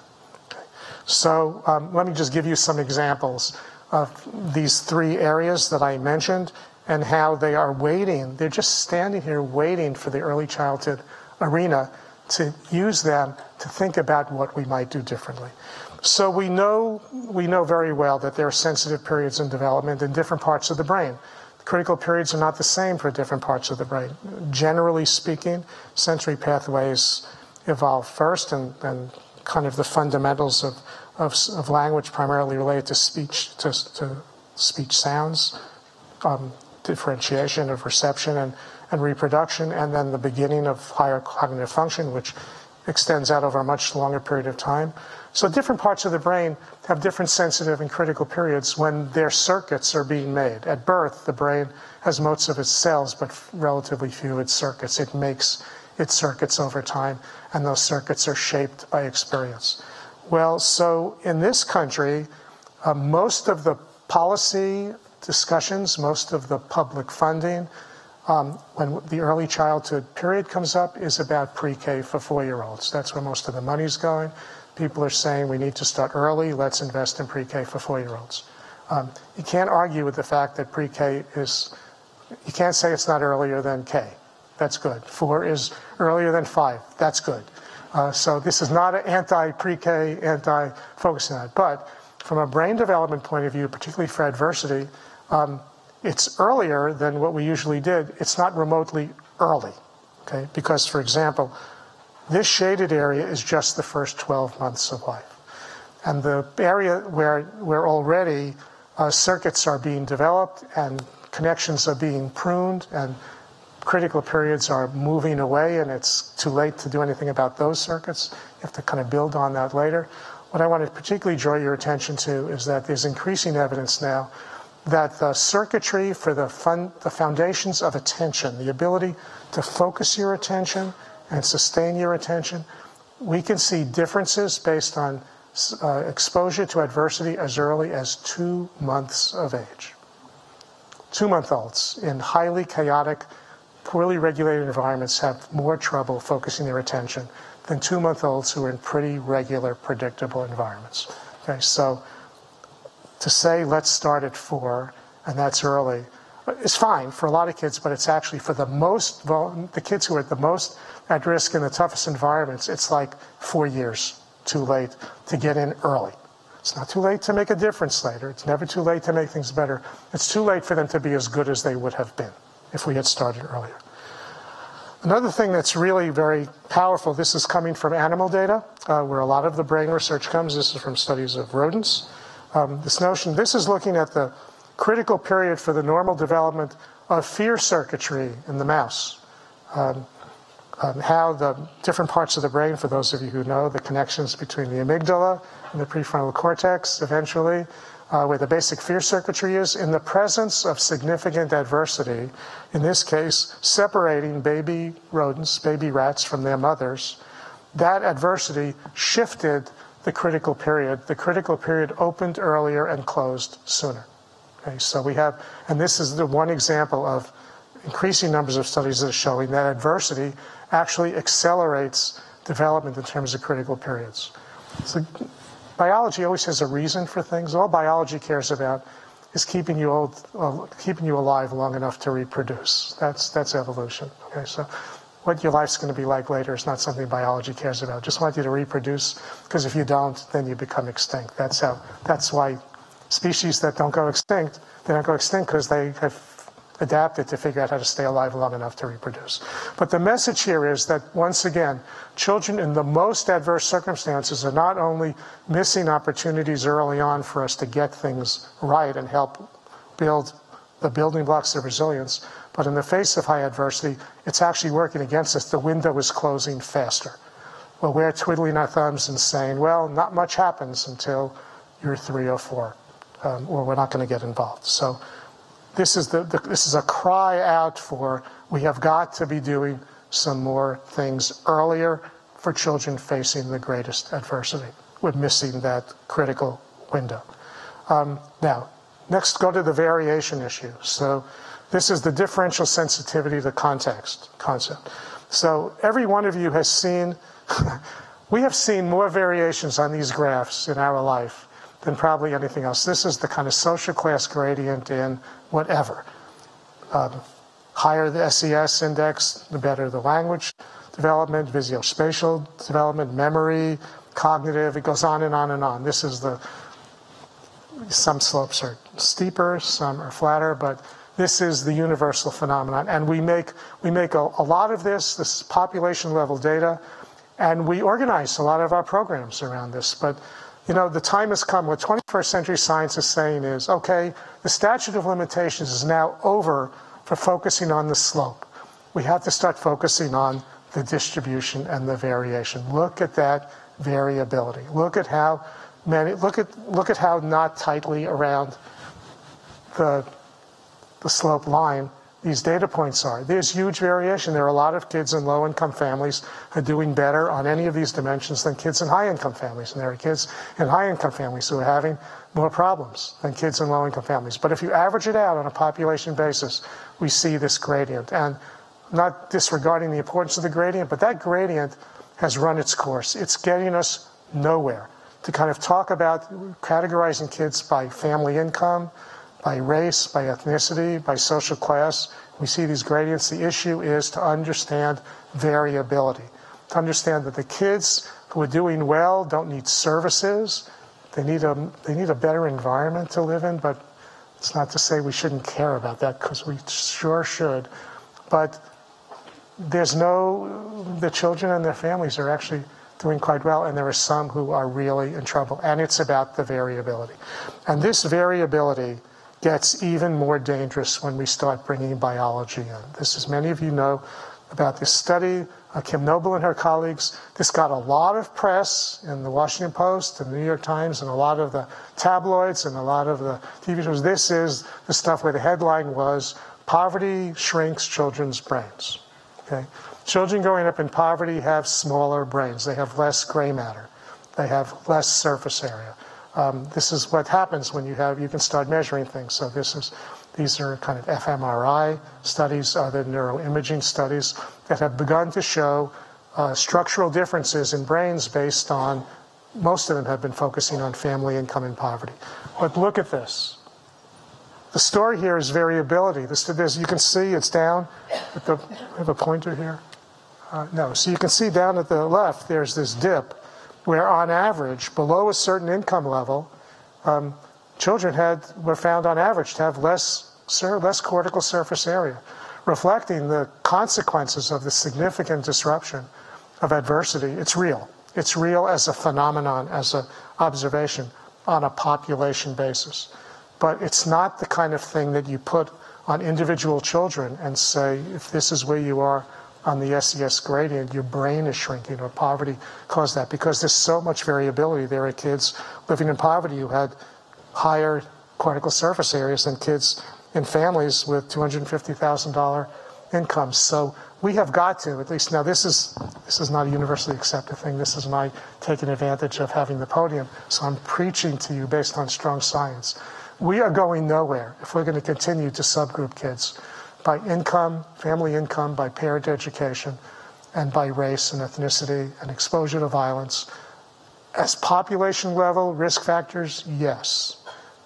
Okay. So let me just give you some examples of these three areas that I mentioned and how they are waiting. They're just standing here waiting for the early childhood arena to use them to think about what we might do differently. So we know very well that there are sensitive periods in development in different parts of the brain. The critical periods are not the same for different parts of the brain. Generally speaking, sensory pathways evolve first, and kind of the fundamentals of language primarily related to speech, to speech sounds, differentiation of reception and reproduction, and then the beginning of higher cognitive function, which extends out over a much longer period of time. So different parts of the brain have different sensitive and critical periods when their circuits are being made. At birth, the brain has most of its cells, but relatively few of its circuits. It makes its circuits over time, and those circuits are shaped by experience. Well, so in this country, most of the policy discussions, most of the public funding, when the early childhood period comes up, is about pre-K for 4-year-olds. That's where most of the money's going. People are saying we need to start early, let's invest in pre-K for 4-year-olds. You can't argue with the fact that pre-K you can't say it's not earlier than K. That's good. 4 is earlier than 5. That's good. So this is not an anti-pre-K, anti-focusing on it. But from a brain development point of view, particularly for adversity, it's earlier than what we usually did. It's not remotely early, okay? Because, for example, this shaded area is just the first 12 months of life. And the area where already circuits are being developed and connections are being pruned and critical periods are moving away and it's too late to do anything about those circuits. You have to kind of build on that later. What I want to particularly draw your attention to is that there's increasing evidence now that the circuitry for the foundations of attention, the ability to focus your attention and sustain your attention, we can see differences based on exposure to adversity as early as 2 months of age. 2-month-olds in highly chaotic, poorly regulated environments have more trouble focusing their attention than 2-month-olds who are in pretty regular, predictable environments. Okay, so to say let's start at 4 and that's early is fine for a lot of kids, but it's actually for the kids who are the most at risk in the toughest environments, it's like 4 years too late to get in early. It's not too late to make a difference later. It's never too late to make things better. It's too late for them to be as good as they would have been if we had started earlier. Another thing that's really very powerful, this is coming from animal data, where a lot of the brain research comes. This is from studies of rodents. This is looking at the critical period for the normal development of fear circuitry in the mouse. How the different parts of the brain, for those of you who know, the connections between the amygdala and the prefrontal cortex, eventually, where the basic fear circuitry is, in the presence of significant adversity, in this case, separating baby rodents, baby rats from their mothers, that adversity shifted the critical period. The critical period opened earlier and closed sooner. Okay, so we have, and this is the one example of increasing numbers of studies that are showing that adversity actually accelerates development in terms of critical periods. So biology always has a reason for things. All biology cares about is keeping you alive long enough to reproduce. That's evolution. Okay, so what your life's going to be like later is not something biology cares about. Just want you to reproduce, because if you don't, then you become extinct. That's why species that don't go extinct, they don't go extinct because they have adapted to figure out how to stay alive long enough to reproduce. But the message here is that, once again, children in the most adverse circumstances are not only missing opportunities early on for us to get things right and help build the building blocks of resilience, but in the face of high adversity, it's actually working against us. The window is closing faster. Well, we're twiddling our thumbs and saying, well, not much happens until you're 3 or 4, or we're not going to get involved. So this is a cry out for, we have got to be doing some more things earlier for children facing the greatest adversity. We're missing that critical window. Now, next, go to the variation issue. So this is the differential sensitivity to context concept. So every one of you has seen, we have seen more variations on these graphs in our life than probably anything else. This is the kind of social class gradient in whatever. Higher the SES index, the better the language development, visuospatial development, memory, cognitive, it goes on and on and on. This is some slopes are steeper, some are flatter, but this is the universal phenomenon. And we make a lot of this is population level data, and we organize a lot of our programs around this. But you know, the time has come. What 21st century science is saying is, okay, the statute of limitations is now over for focusing on the slope. We have to start focusing on the distribution and the variation. Look at that variability. Look at how how not tightly around the slope line these data points are. There's huge variation. There are a lot of kids in low-income families who are doing better on any of these dimensions than kids in high-income families. And there are kids in high-income families who are having more problems than kids in low-income families. But if you average it out on a population basis, we see this gradient. And not disregarding the importance of the gradient, but that gradient has run its course. It's getting us nowhere. To kind of talk about categorizing kids by family income, by race, by ethnicity, by social class. We see these gradients. The issue is to understand variability, to understand that the kids who are doing well don't need services. They need a better environment to live in, but it's not to say we shouldn't care about that, because we sure should. But the children and their families are actually doing quite well, and there are some who are really in trouble. And it's about the variability. And this variability gets even more dangerous when we start bringing biology in. This is, many of you know about this study, Kim Noble and her colleagues. This got a lot of press in the Washington Post and the New York Times and a lot of the tabloids and a lot of the TV shows. This is the stuff where the headline was, "Poverty shrinks children's brains." Okay? Children growing up in poverty have smaller brains. They have less gray matter. They have less surface area. This is what happens when you can start measuring things. So these are kind of fMRI studies, other neuroimaging studies that have begun to show structural differences in brains based on, most of them have been focusing on family income and poverty. But look at this. The story here is variability. You can see it's down at I have a pointer here. No, so you can see down at the left, there's this dip where on average, below a certain income level, children were found on average to have less cortical surface area, reflecting the consequences of the significant disruption of adversity. It's real. It's real as a phenomenon, as an observation on a population basis. But it's not the kind of thing that you put on individual children and say, if this is where you are on the SES gradient, your brain is shrinking, or poverty caused that, because there's so much variability. There are kids living in poverty who had higher cortical surface areas than kids in families with $250,000 incomes. So we have got to, at least now, this is not a universally accepted thing. This is my taking advantage of having the podium. So I'm preaching to you based on strong science. We are going nowhere if we're going to continue to subgroup kids by income, family income, by parent education. and by race and ethnicity and exposure to violence. As population level risk factors, yes.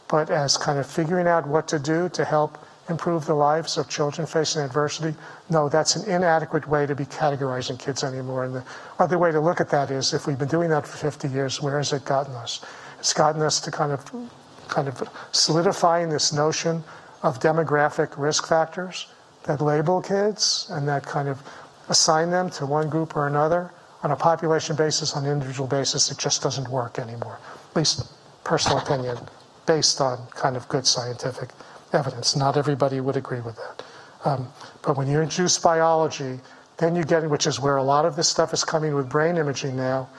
But as kind of figuring out what to do to help improve the lives of children facing adversity, no, that's an inadequate way to be categorizing kids anymore. And the other way to look at that is, if we've been doing that for 50 years, where has it gotten us? It's gotten us to kind of solidifying this notion of demographic risk factors that label kids and that kind of assign them to one group or another on a population basis, on an individual basis. It just doesn't work anymore, at least personal opinion, based on kind of good scientific evidence. Not everybody would agree with that. But when you introduce biology, then you get, which is where a lot of this stuff is coming with brain imaging now,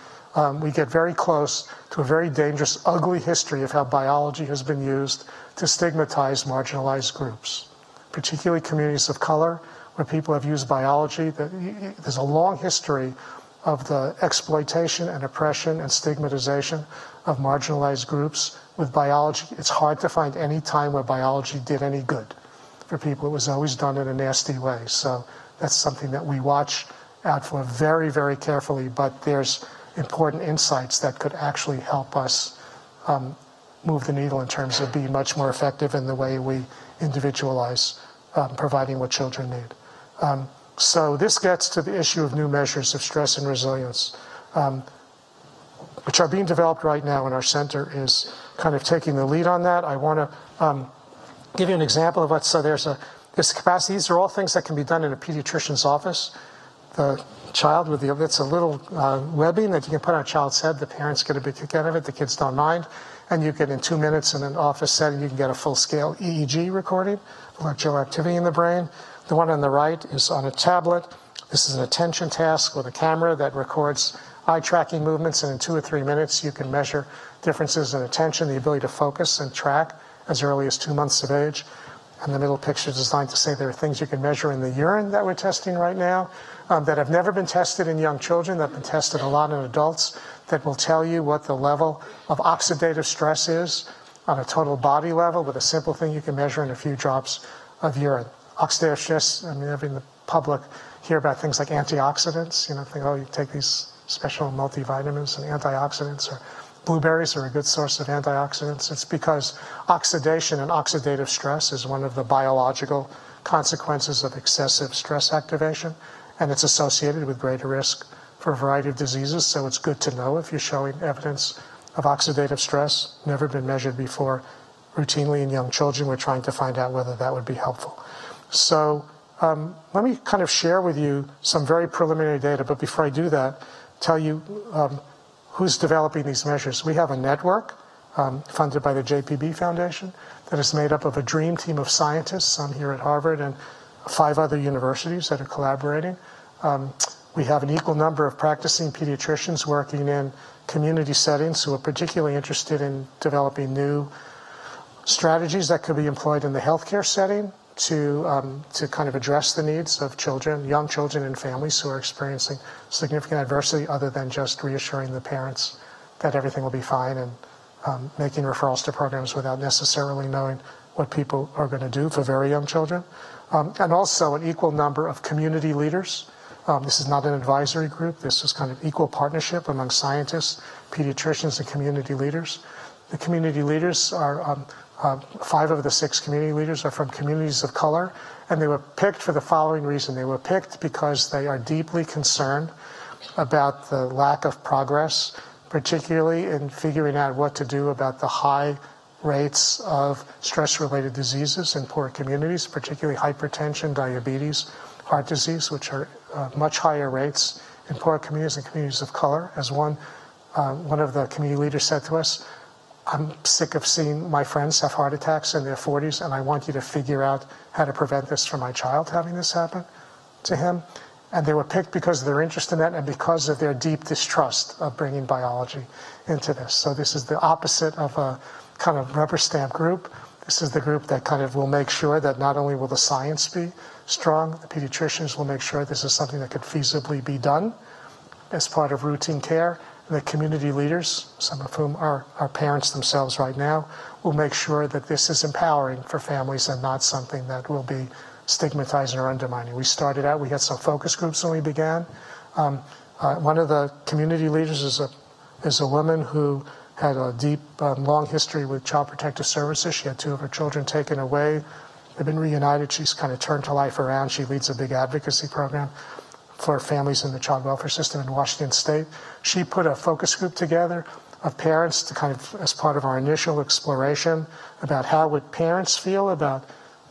we get very close to a very dangerous, ugly history of how biology has been used to stigmatize marginalized groups, particularly communities of color, where people have used biology. There's a long history of the exploitation and oppression and stigmatization of marginalized groups with biology. It's hard to find any time where biology did any good for people. It was always done in a nasty way. So that's something that we watch out for very, very carefully, but there's important insights that could actually help us move the needle in terms of being much more effective in the way we individualize providing what children need. So this gets to the issue of new measures of stress and resilience, which are being developed right now, and our center is kind of taking the lead on that. I want to give you an example of what, so there's capacity. These are all things that can be done in a pediatrician's office. The child with it's a little webbing that you can put on a child's head. The parents get a big kick out of it. The kids don't mind. And you can, in 2 minutes in an office setting, you can get a full-scale EEG recording, electrical activity in the brain. The one on the right is on a tablet. This is an attention task with a camera that records eye tracking movements, and in 2 or 3 minutes you can measure differences in attention, the ability to focus and track as early as 2 months of age. And the middle picture is designed to say there are things you can measure in the urine that we're testing right now that have never been tested in young children, that have been tested a lot in adults, that will tell you what the level of oxidative stress is on a total body level with a simple thing you can measure in a few drops of urine. Oxidative stress, I mean, having the public hear about things like antioxidants, think, oh, you take these special multivitamins and antioxidants, or blueberries are a good source of antioxidants. It's because oxidation and oxidative stress is one of the biological consequences of excessive stress activation, and it's associated with greater risk for a variety of diseases. So it's good to know if you're showing evidence of oxidative stress. Never been measured before routinely in young children. We're trying to find out whether that would be helpful. So let me kind of share with you some very preliminary data, but before I do that, tell you who's developing these measures. We have a network funded by the JPB Foundation that is made up of a dream team of scientists, some here at Harvard and 5 other universities that are collaborating. We have an equal number of practicing pediatricians working in community settings who are particularly interested in developing new strategies that could be employed in the healthcare setting to kind of address the needs of children, young children and families who are experiencing significant adversity, other than just reassuring the parents that everything will be fine and making referrals to programs without necessarily knowing what people are going to do for very young children. And also an equal number of community leaders. This is not an advisory group. This is kind of equal partnership among scientists, pediatricians, and community leaders. The community leaders are 5 of the 6 community leaders are from communities of color, and they were picked for the following reason. They were picked because they are deeply concerned about the lack of progress, particularly in figuring out what to do about the high rates of stress-related diseases in poor communities, particularly hypertension, diabetes, heart disease, which are much higher rates in poor communities and communities of color. As one of the community leaders said to us, I'm sick of seeing my friends have heart attacks in their 40s, and I want you to figure out how to prevent this for my child having this happen to him. And they were picked because of their interest in that and because of their deep distrust of bringing biology into this. So this is the opposite of a kind of rubber stamp group. This is the group that kind of will make sure that not only will the science be strong, the pediatricians will make sure this is something that could feasibly be done as part of routine care. The community leaders, some of whom are parents themselves right now, will make sure that this is empowering for families and not something that will be stigmatizing or undermining. We started out, we had some focus groups when we began. One of the community leaders is a woman who had a deep, long history with Child Protective Services. She had 2 of her children taken away. They've been reunited. She's kind of turned her life around. She leads a big advocacy program for families in the child welfare system in Washington State. She put a focus group together of parents to kind of, as part of our initial exploration about how would parents feel about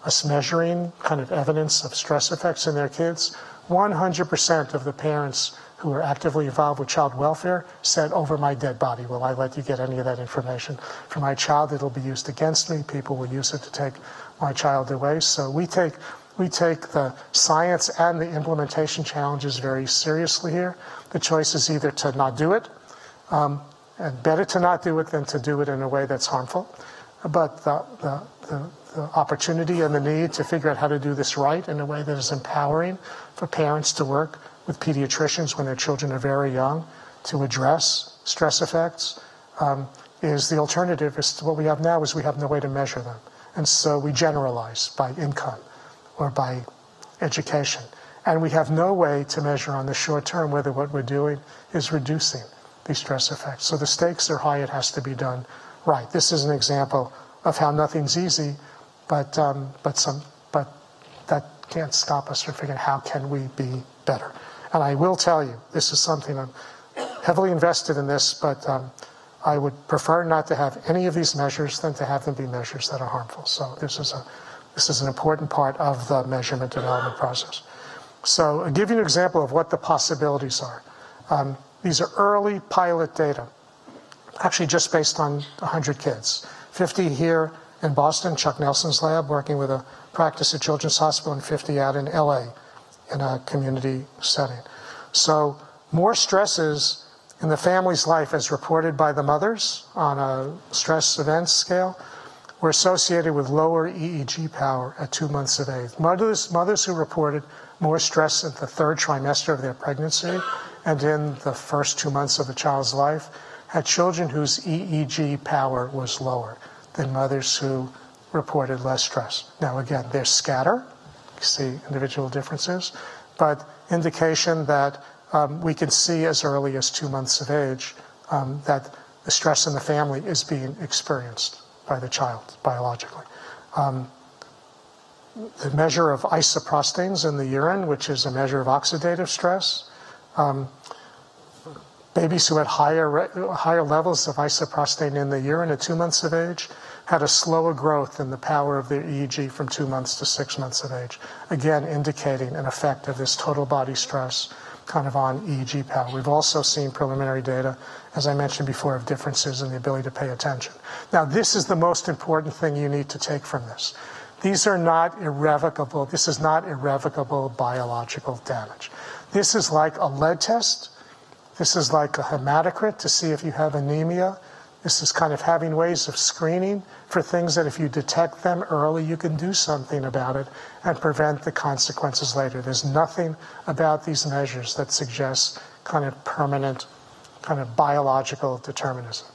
us measuring kind of evidence of stress effects in their kids. 100% of the parents who are actively involved with child welfare said, "Over my dead body, will I let you get any of that information? For my child, it'll be used against me. People will use it to take my child away." So we take the science and the implementation challenges very seriously here. The choice is either to not do it, and better to not do it than to do it in a way that's harmful. But the opportunity and the need to figure out how to do this right in a way that is empowering for parents to work with pediatricians when their children are very young to address stress effects is the alternative. What we have now is we have no way to measure them. And so we generalize by income or by education. And we have no way to measure on the short term whether what we're doing is reducing these stress effects. So the stakes are high. It has to be done right. This is an example of how nothing's easy, but that can't stop us from figuring how can we be better. And I will tell you, this is something I'm heavily invested in this, but I would prefer not to have any of these measures than to have them be measures that are harmful. So this is an important part of the measurement development process. So I'll give you an example of what the possibilities are. These are early pilot data, actually just based on 100 kids. 50 here in Boston, Chuck Nelson's lab, working with a practice at Children's Hospital, and 50 out in LA in a community setting. So more stresses in the family's life as reported by the mothers on a stress event scale were associated with lower EEG power at 2 months of age. Mothers who reported more stress in the 3rd trimester of their pregnancy and in the first 2 months of the child's life had children whose EEG power was lower than mothers who reported less stress. Now again, there's scatter, you see individual differences, but indication that we can see as early as 2 months of age that the stress in the family is being experienced by the child biologically. The measure of isoprostanes in the urine, which is a measure of oxidative stress. Babies who had higher levels of isoprostane in the urine at 2 months of age had a slower growth in the power of their EEG from 2 months to 6 months of age, again indicating an effect of this total body stress kind of on EEG power. We've also seen preliminary data, as I mentioned before, of differences in the ability to pay attention. Now, this is the most important thing you need to take from this. These are not irrevocable. This is not irrevocable biological damage. This is like a lead test. This is like a hematocrit to see if you have anemia. This is kind of having ways of screening for things that if you detect them early, you can do something about it and prevent the consequences later. There's nothing about these measures that suggests kind of permanent, kind of biological determinism.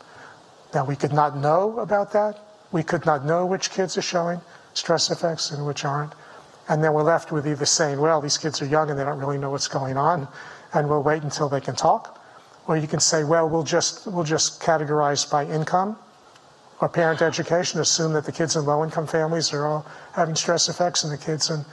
Now, we could not know about that. We could not know which kids are showing stress effects and which aren't. And then we're left with either saying, well, these kids are young and they don't really know what's going on, and we'll wait until they can talk. Or you can say, well, we'll just categorize by income or parent education, assume that the kids in low-income families are all having stress effects and the kids in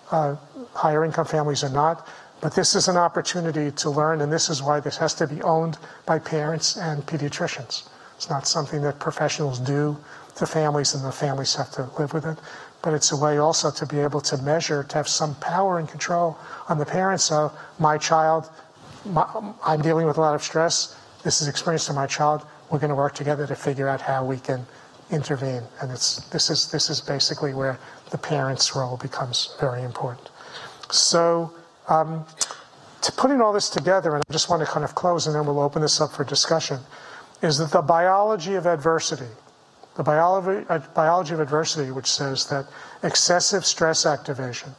higher income families are not. But this is an opportunity to learn, and this is why this has to be owned by parents and pediatricians. It's not something that professionals do to families and the families have to live with it. But it's a way also to be able to measure, to have some power and control on the parents of my child. I'm dealing with a lot of stress. This is experience to my child. We're going to work together to figure out how we can intervene. And this is basically where the parent's role becomes very important. So to putting all this together, and I just want to kind of close and then we'll open this up for discussion, is that the biology of adversity, which says that excessive stress activation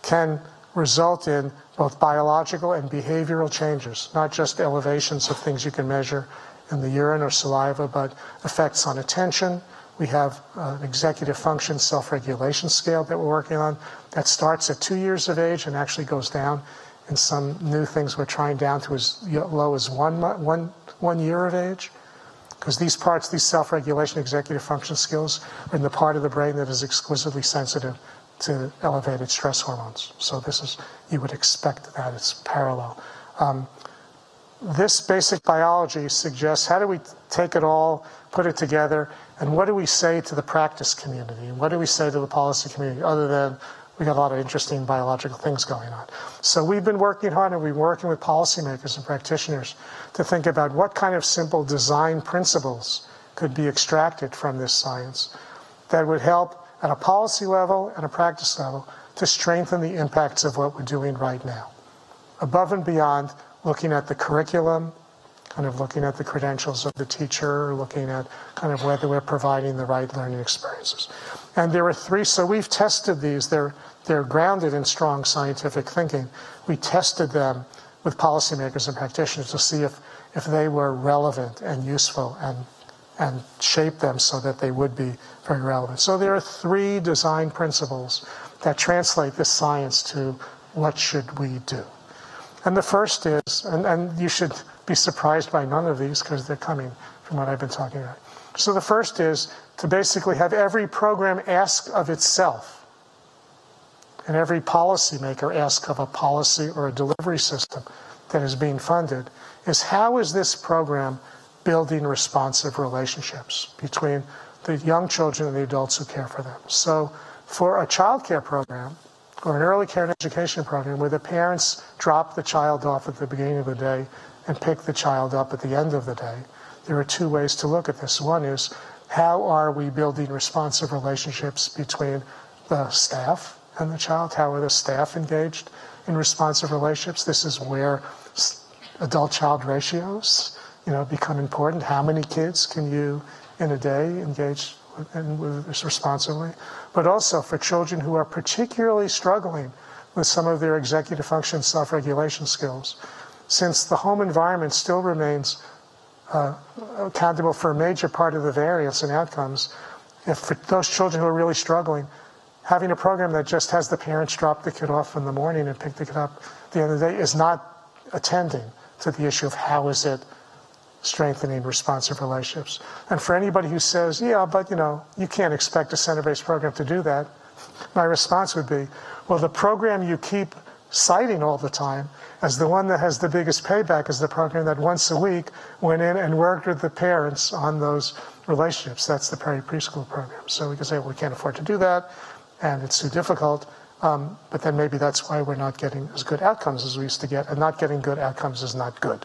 can result in both biological and behavioral changes, not just elevations of things you can measure in the urine or saliva, but effects on attention. We have an executive function self-regulation scale that we're working on that starts at 2 years of age and actually goes down in some new things we're trying down to as low as 1 year of age. Because these parts, these self-regulation, executive function skills, are in the part of the brain that is exquisitely sensitive to elevated stress hormones. So this is, you would expect that, it's parallel. This basic biology suggests how do we take it all, put it together, and what do we say to the practice community? And what do we say to the policy community other than we got a lot of interesting biological things going on? So we've been working hard, and we've been working with policymakers and practitioners to think about what kind of simple design principles could be extracted from this science that would help at a policy level and a practice level to strengthen the impacts of what we're doing right now. Above and beyond looking at the curriculum, kind of looking at the credentials of the teacher, looking at kind of whether we're providing the right learning experiences. And there were 3, so we've tested these. They're grounded in strong scientific thinking. We tested them with policymakers and practitioners to see if they were relevant and useful and shape them so that they would be very relevant. So there are 3 design principles that translate this science to what should we do. And the first is, and you should be surprised by none of these because they're coming from what I've been talking about. So the first is to basically have every program ask of itself, and every policymaker ask of a policy or a delivery system that is being funded, is how is this program building responsive relationships between the young children and the adults who care for them. So for a child care program, or an early care and education program where the parents drop the child off at the beginning of the day and pick the child up at the end of the day, there are 2 ways to look at this. One is, how are we building responsive relationships between the staff and the child? How are the staff engaged in responsive relationships? This is where adult-child ratios, become important. How many kids can you, in a day, engage with this responsibly? But also for children who are particularly struggling with some of their executive function self-regulation skills, since the home environment still remains accountable for a major part of the variance in outcomes. If for those children who are really struggling, having a program that just has the parents drop the kid off in the morning and pick the kid up at the end of the day is not attending to the issue of how is it strengthening responsive relationships. And for anybody who says, yeah, but you can't expect a center-based program to do that, my response would be, well, the program you keep citing all the time as the one that has the biggest payback is the program that once a week went in and worked with the parents on those relationships. That's the preschool program. So we can say, well, we can't afford to do that, and it's too difficult, but then maybe that's why we're not getting as good outcomes as we used to get, and not getting good outcomes is not good.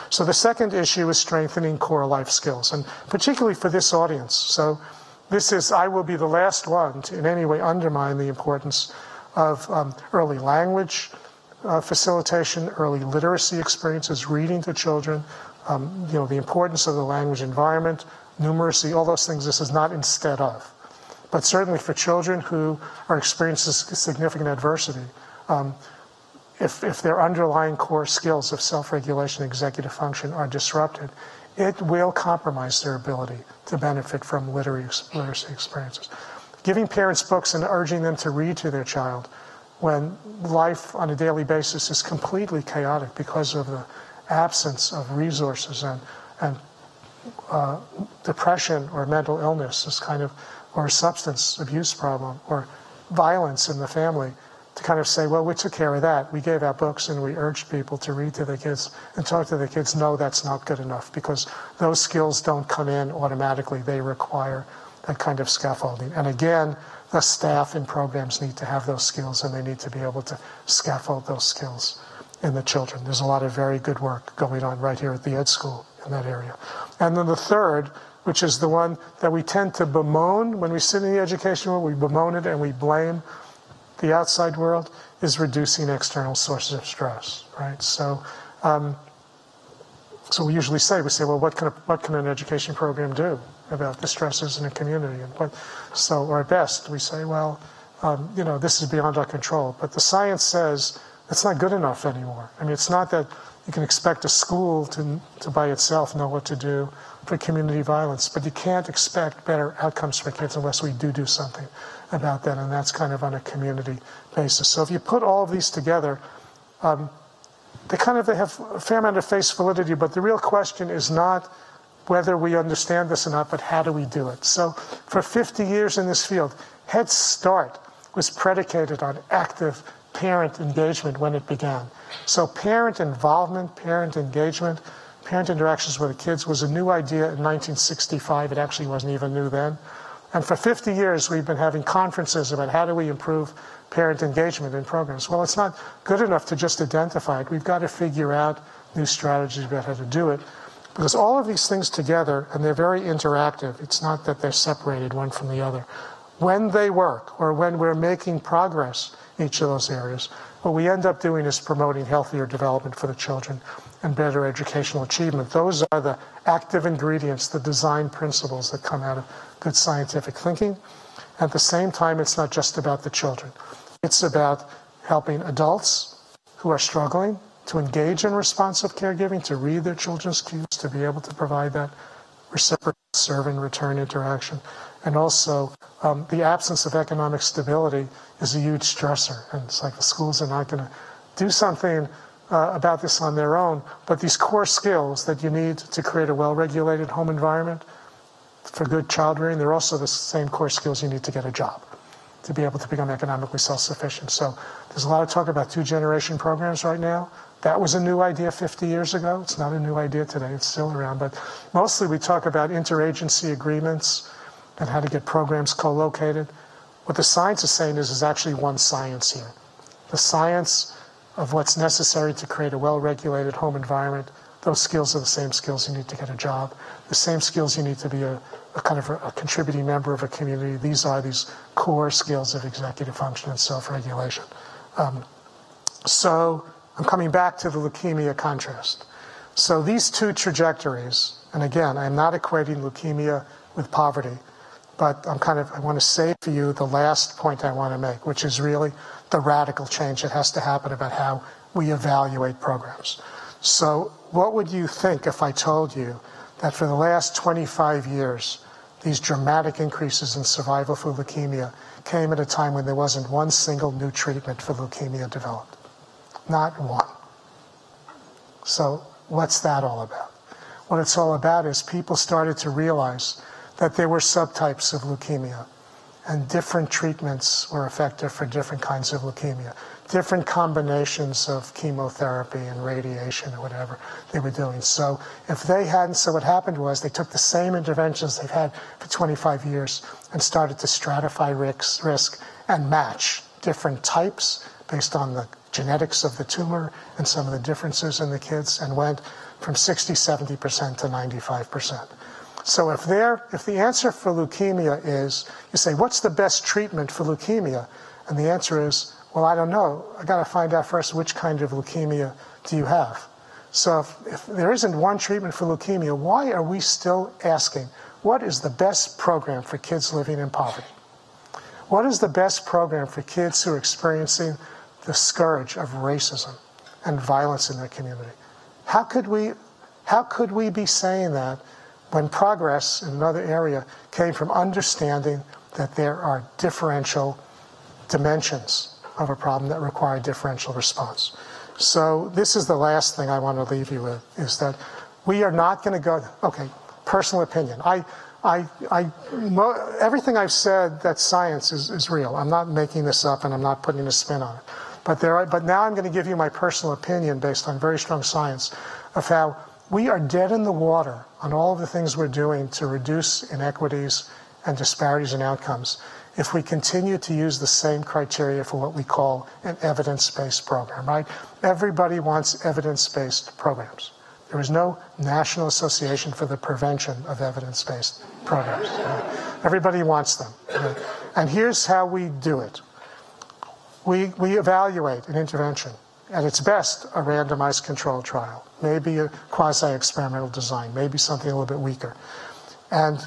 So the second issue is strengthening core life skills, and particularly for this audience. So this is, I will be the last one to in any way undermine the importance of early language facilitation, early literacy experiences, reading to children, the importance of the language environment, numeracy, all those things. This is not instead of. But certainly for children who are experiencing significant adversity, if their underlying core skills of self-regulation, executive function are disrupted, it will compromise their ability to benefit from literacy experiences. Giving parents books and urging them to read to their child when life on a daily basis is completely chaotic because of the absence of resources and depression or mental illness, or a substance abuse problem or violence in the family, to kind of say, well, we took care of that. We gave out books and we urged people to read to their kids and talk to their kids. No, that's not good enough, because those skills don't come in automatically. They require that kind of scaffolding. And again, the staff in programs need to have those skills, and they need to be able to scaffold those skills in the children. There's a lot of very good work going on right here at the Ed School in that area. And then the third, which is the one that we tend to bemoan when we sit in the education world, we bemoan it and we blame the outside world, is reducing external sources of stress, right? So we usually say, well, what can an education program do about the stresses in a community? And or at best, we say, well, this is beyond our control. But the science says it's not good enough anymore. I mean, it's not that you can expect a school to by itself know what to do for community violence, but you can't expect better outcomes for kids unless we do something about that, and that's kind of on a community basis. So if you put all of these together, they have a fair amount of face validity, but the real question is not whether we understand this or not, but how do we do it? So for 50 years in this field, Head Start was predicated on active parent engagement when it began. So parent involvement, parent engagement, parent interactions with the kids was a new idea in 1965. It actually wasn't even new then. And for 50 years, we've been having conferences about how do we improve parent engagement in programs. Well, it's not good enough to just identify it. We've got to figure out new strategies about how to do it. Because all of these things together, and they're very interactive, it's not that they're separated one from the other. When they work, or when we're making progress in each of those areas, what we end up doing is promoting healthier development for the children and better educational achievement. Those are the active ingredients, the design principles that come out of good scientific thinking. At the same time, it's not just about the children. It's about helping adults who are struggling to engage in responsive caregiving, to read their children's cues, to be able to provide that reciprocal serve and return interaction. And also, the absence of economic stability is a huge stressor. And it's like the schools are not going to do something about this on their own, but these core skills that you need to create a well-regulated home environment for good child rearing, they're also the same core skills you need to get a job, to be able to become economically self-sufficient. So there's a lot of talk about two-generation programs right now. That was a new idea 50 years ago. It's not a new idea today. It's still around. But mostly we talk about interagency agreements and how to get programs co-located. What the science is saying is actually one science here. The science of what's necessary to create a well-regulated home environment. Those skills are the same skills you need to get a job. The same skills you need to be a contributing member of a community. These are these core skills of executive function and self-regulation. So I'm coming back to the leukemia contrast. So these two trajectories, and again, I'm not equating leukemia with poverty, but I want to say for you the last point I want to make, which is really the radical change that has to happen about how we evaluate programs. So what would you think if I told you that for the last 25 years, these dramatic increases in survival for leukemia came at a time when there wasn't one single new treatment for leukemia developed? Not one. So what's that all about? What it's all about is people started to realize that there were subtypes of leukemia, and different treatments were effective for different kinds of leukemia, different combinations of chemotherapy and radiation or whatever they were doing. So what happened was they took the same interventions they've had for 25 years and started to stratify risk and match different types based on the genetics of the tumor and some of the differences in the kids, and went from 60, 70% to 95%. So if the answer for leukemia is, you say, what's the best treatment for leukemia? And the answer is, well, I don't know. I got to find out first which kind of leukemia do you have. So if there isn't one treatment for leukemia, why are we still asking, what is the best program for kids living in poverty? What is the best program for kids who are experiencing the scourge of racism and violence in their community? How could we be saying that when progress in another area came from understanding that there are differential dimensions of a problem that require differential response? So this is the last thing I want to leave you with, is that we are not going to go, okay, personal opinion. Everything I've said that's science is real. I'm not making this up and I'm not putting a spin on it. But now I'm going to give you my personal opinion based on very strong science of how we are dead in the water on all of the things we're doing to reduce inequities and disparities in outcomes if we continue to use the same criteria for what we call an evidence-based program, right? Everybody wants evidence-based programs. There is no National Association for the Prevention of Evidence-Based Programs. Everybody wants them. And here's how we do it. We evaluate an intervention. At its best, a randomized controlled trial, maybe a quasi-experimental design, maybe something a little bit weaker. And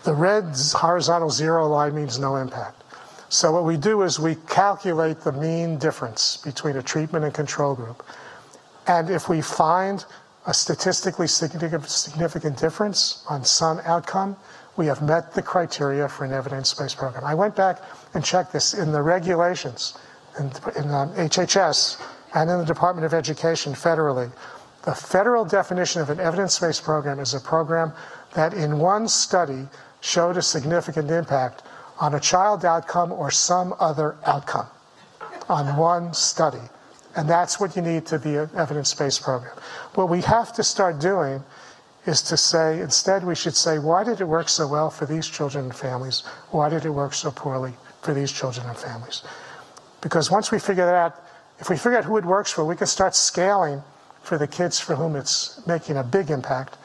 the red horizontal zero line means no impact. So what we do is we calculate the mean difference between a treatment and control group. And if we find a statistically significant difference on some outcome, we have met the criteria for an evidence-based program. I went back and checked this in the regulations in HHS and in the Department of Education federally. The federal definition of an evidence-based program is a program that in one study showed a significant impact on a child outcome or some other outcome on one study. And that's what you need to be an evidence-based program. What we have to start doing is to say, instead we should say, why did it work so well for these children and families? Why did it work so poorly for these children and families? Because once we figure that out, if we figure out who it works for, we can start scaling for the kids for whom it's making a big impact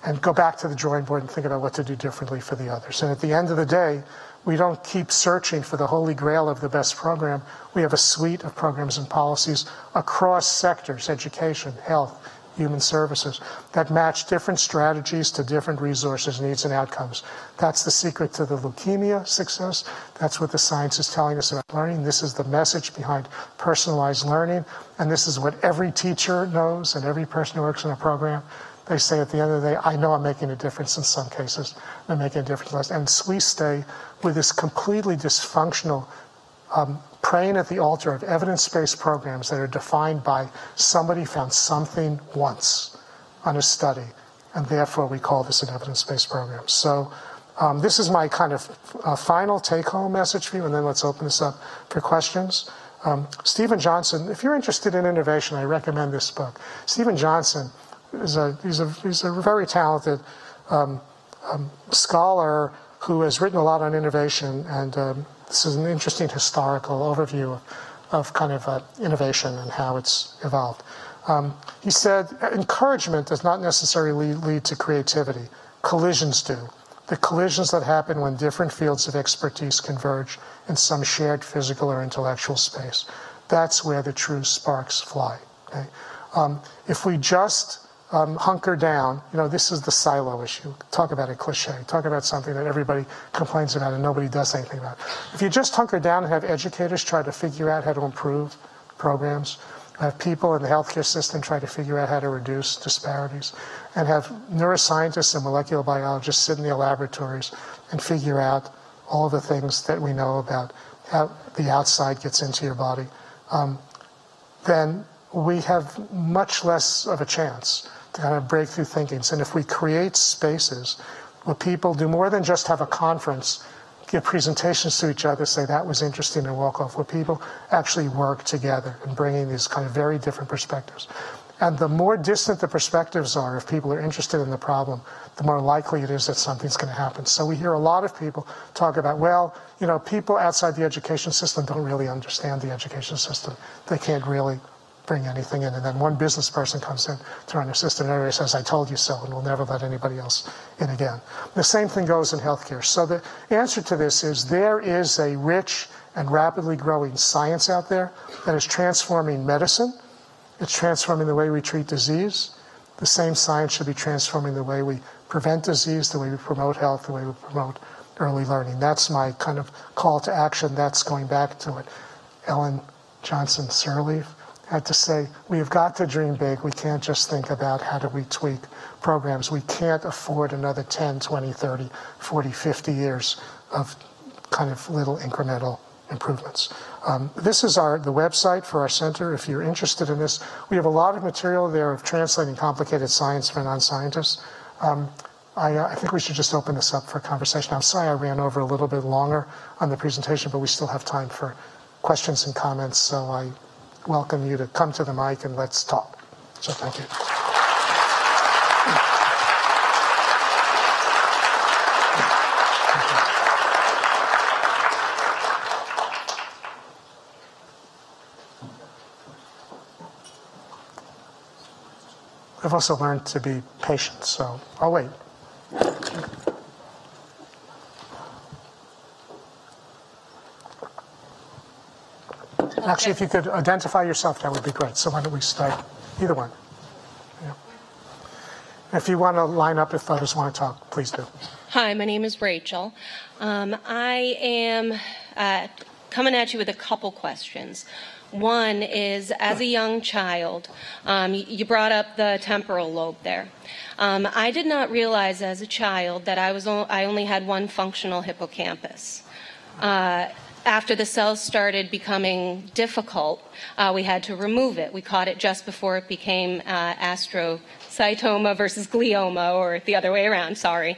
and go back to the drawing board and think about what to do differently for the others. And at the end of the day, we don't keep searching for the holy grail of the best program. We have a suite of programs and policies across sectors, education, health, human services, that match different strategies to different resources, needs, and outcomes. That's the secret to the leukemia success. That's what the science is telling us about learning. This is the message behind personalized learning. And this is what every teacher knows and every person who works in a program. They say at the end of the day, I know I'm making a difference in some cases. I'm making a difference in others. And we stay with this completely dysfunctional praying at the altar of evidence-based programs that are defined by somebody found something once on a study, and therefore we call this an evidence-based program. So this is my kind of final take-home message for you, and then let's open this up for questions. Stephen Johnson, if you're interested in innovation, I recommend this book. Stephen Johnson is he's a very talented scholar who has written a lot on innovation, and this is an interesting historical overview of kind of innovation and how it's evolved. He said, encouragement does not necessarily lead to creativity. Collisions do. The collisions that happen when different fields of expertise converge in some shared physical or intellectual space. That's where the true sparks fly. Okay? If we just hunker down, this is the silo issue. Talk about a cliche. Talk about something that everybody complains about and nobody does anything about. If you just hunker down and have educators try to figure out how to improve programs, have people in the healthcare system try to figure out how to reduce disparities, and have neuroscientists and molecular biologists sit in the laboratories and figure out all of the things that we know about how the outside gets into your body, then we have much less of a chance to kind of breakthrough thinkings. And if we create spaces where people do more than just have a conference, give presentations to each other, say that was interesting and walk off, where people actually work together and bringing these kind of very different perspectives. And the more distant the perspectives are, if people are interested in the problem, the more likely it is that something's going to happen. So we hear a lot of people talk about, well, people outside the education system don't really understand the education system. They can't really bring anything in. And then one business person comes in to run a system and everybody says, I told you so, and we'll never let anybody else in again. The same thing goes in healthcare. So the answer to this is there is a rich and rapidly growing science out there that is transforming medicine. It's transforming the way we treat disease. The same science should be transforming the way we prevent disease, the way we promote health, the way we promote early learning. That's my kind of call to action. That's going back to what Ellen Johnson Sirleaf had to say. We have got to dream big. We can't just think about how do we tweak programs. We can't afford another 10, 20, 30, 40, 50 years of kind of little incremental improvements. This is the website for our center. If you're interested in this, we have a lot of material there of translating complicated science for non-scientists. I think we should just open this up for conversation. I'm sorry I ran over a little bit longer on the presentation, but we still have time for questions and comments, so I welcome you to come to the mic and let's talk. So thank you. I've also learned to be patient, so I'll wait. Actually, if you could identify yourself, that would be great. So why don't we start? Either one. Yeah. If you want to line up, if others want to talk, please do. Hi, my name is Rachel. I am coming at you with a couple questions. One is, as a young child, you brought up the temporal lobe there. I did not realize as a child that I only had one functional hippocampus. after the cells started becoming difficult, we had to remove it. We caught it just before it became astrocytoma versus glioma, or the other way around, sorry.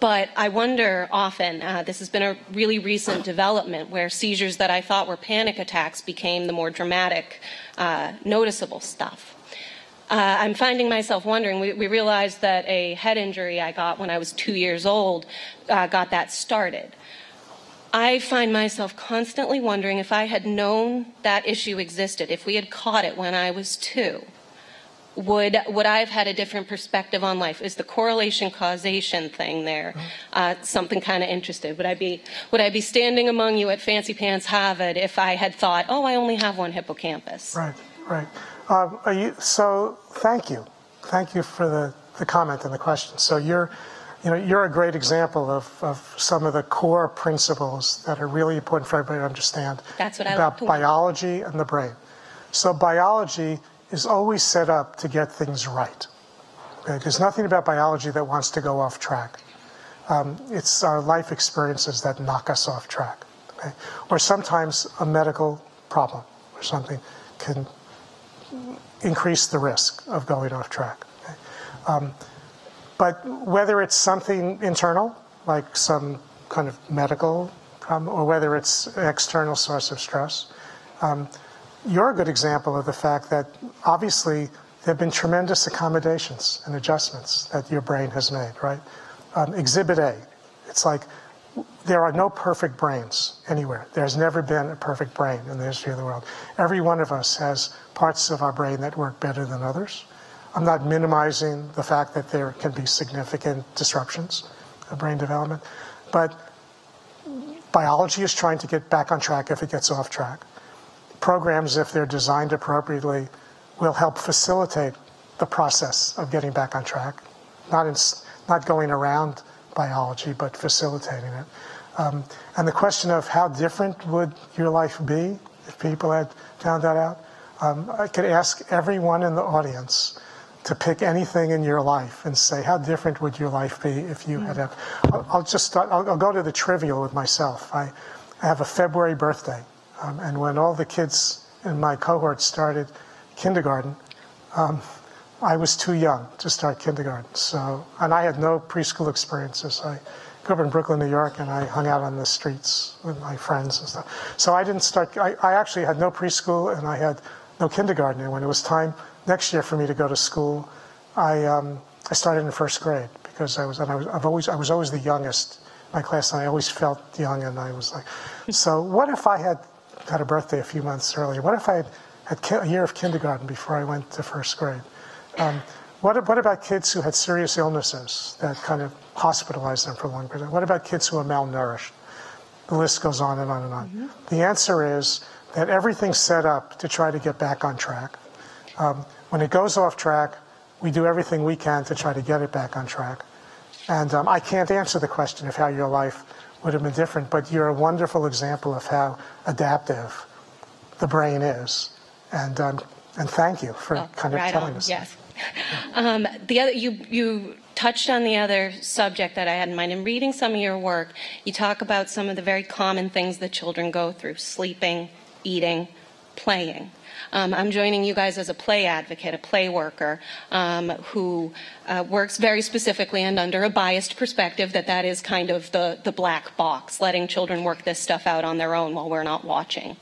But I wonder often, this has been a really recent development where seizures that I thought were panic attacks became the more dramatic, noticeable stuff. I'm finding myself wondering, we realized that a head injury I got when I was 2 years old got that started. I find myself constantly wondering if I had known that issue existed, if we had caught it when I was 2, would I have had a different perspective on life? Is the correlation causation thing there something kind of interested? Would I be standing among you at Fancy Pants Harvard if I had thought, oh, I only have one hippocampus? Right, right. So thank you. Thank you for the comment and the question. So you're a great example of some of the core principles that are really important for everybody to understand. That's what about biology and the brain. So biology is always set up to get things right. Okay? There's nothing about biology that wants to go off track. It's our life experiences that knock us off track. Okay? Or sometimes a medical problem or something can increase the risk of going off track. Okay? But whether it's something internal, like some kind of medical problem, or whether it's an external source of stress, you're a good example of the fact that obviously there have been tremendous accommodations and adjustments that your brain has made, right? Exhibit A, it's like there are no perfect brains anywhere. There's never been a perfect brain in the history of the world. Every one of us has parts of our brain that work better than others. I'm not minimizing the fact that there can be significant disruptions of brain development, but biology is trying to get back on track if it gets off track. Programs, if they're designed appropriately, will help facilitate the process of getting back on track, not going around biology, but facilitating it. And the question of how different would your life be if people had found that out, I could ask everyone in the audience to pick anything in your life and say, how different would your life be if you had I'll go to the trivial with myself. I have a February birthday, and when all the kids in my cohort started kindergarten, I was too young to start kindergarten. And I had no preschool experiences. I grew up in Brooklyn, New York, and I hung out on the streets with my friends and stuff. So I didn't start, I actually had no preschool and I had no kindergarten. And when it was time next year for me to go to school, I started in first grade because I was always the youngest in my class, and I always felt young, and I was like, so what if I had a birthday a few months earlier? What if I had a year of kindergarten before I went to first grade? What about kids who had serious illnesses that kind of hospitalized them for a long period? What about kids who are malnourished? The list goes on and on and on. Mm-hmm. The answer is that everything's set up to try to get back on track. When it goes off track, we do everything we can to try to get it back on track. And I can't answer the question of how your life would have been different, but you're a wonderful example of how adaptive the brain is. And thank you for telling us. Yes. The other, you touched on the other subject that I had in mind. In reading some of your work, you talk about some of the very common things that children go through: sleeping, eating, playing. I'm joining you guys as a play advocate, a play worker, who works very specifically and under a biased perspective that is kind of the black box, letting children work this stuff out on their own while we're not watching.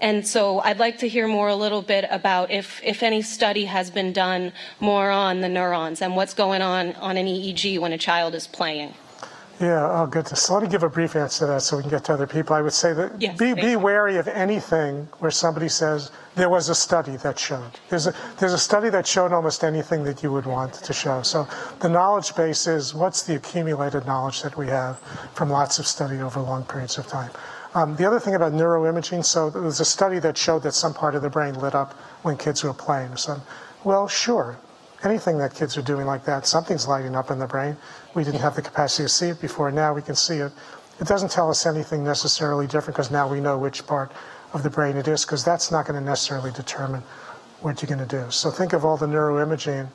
And so I'd like to hear a little bit about if any study has been done more on the neurons and what's going on an EEG when a child is playing. Yeah, good. So let me give a brief answer to that so we can get to other people. I would say that yes, be wary of anything where somebody says there was a study that showed. There's a study that showed almost anything that you would want to show. So the knowledge base is what's the accumulated knowledge that we have from lots of study over long periods of time. The other thing about neuroimaging, so there was a study that showed that some part of the brain lit up when kids were playing. So, well, sure. Anything that kids are doing like that, something's lighting up in the brain. We didn't have the capacity to see it before. Now we can see it. It doesn't tell us anything necessarily different because now we know which part of the brain it is, because that's not going to necessarily determine what you're going to do. So think of all the neuroimaging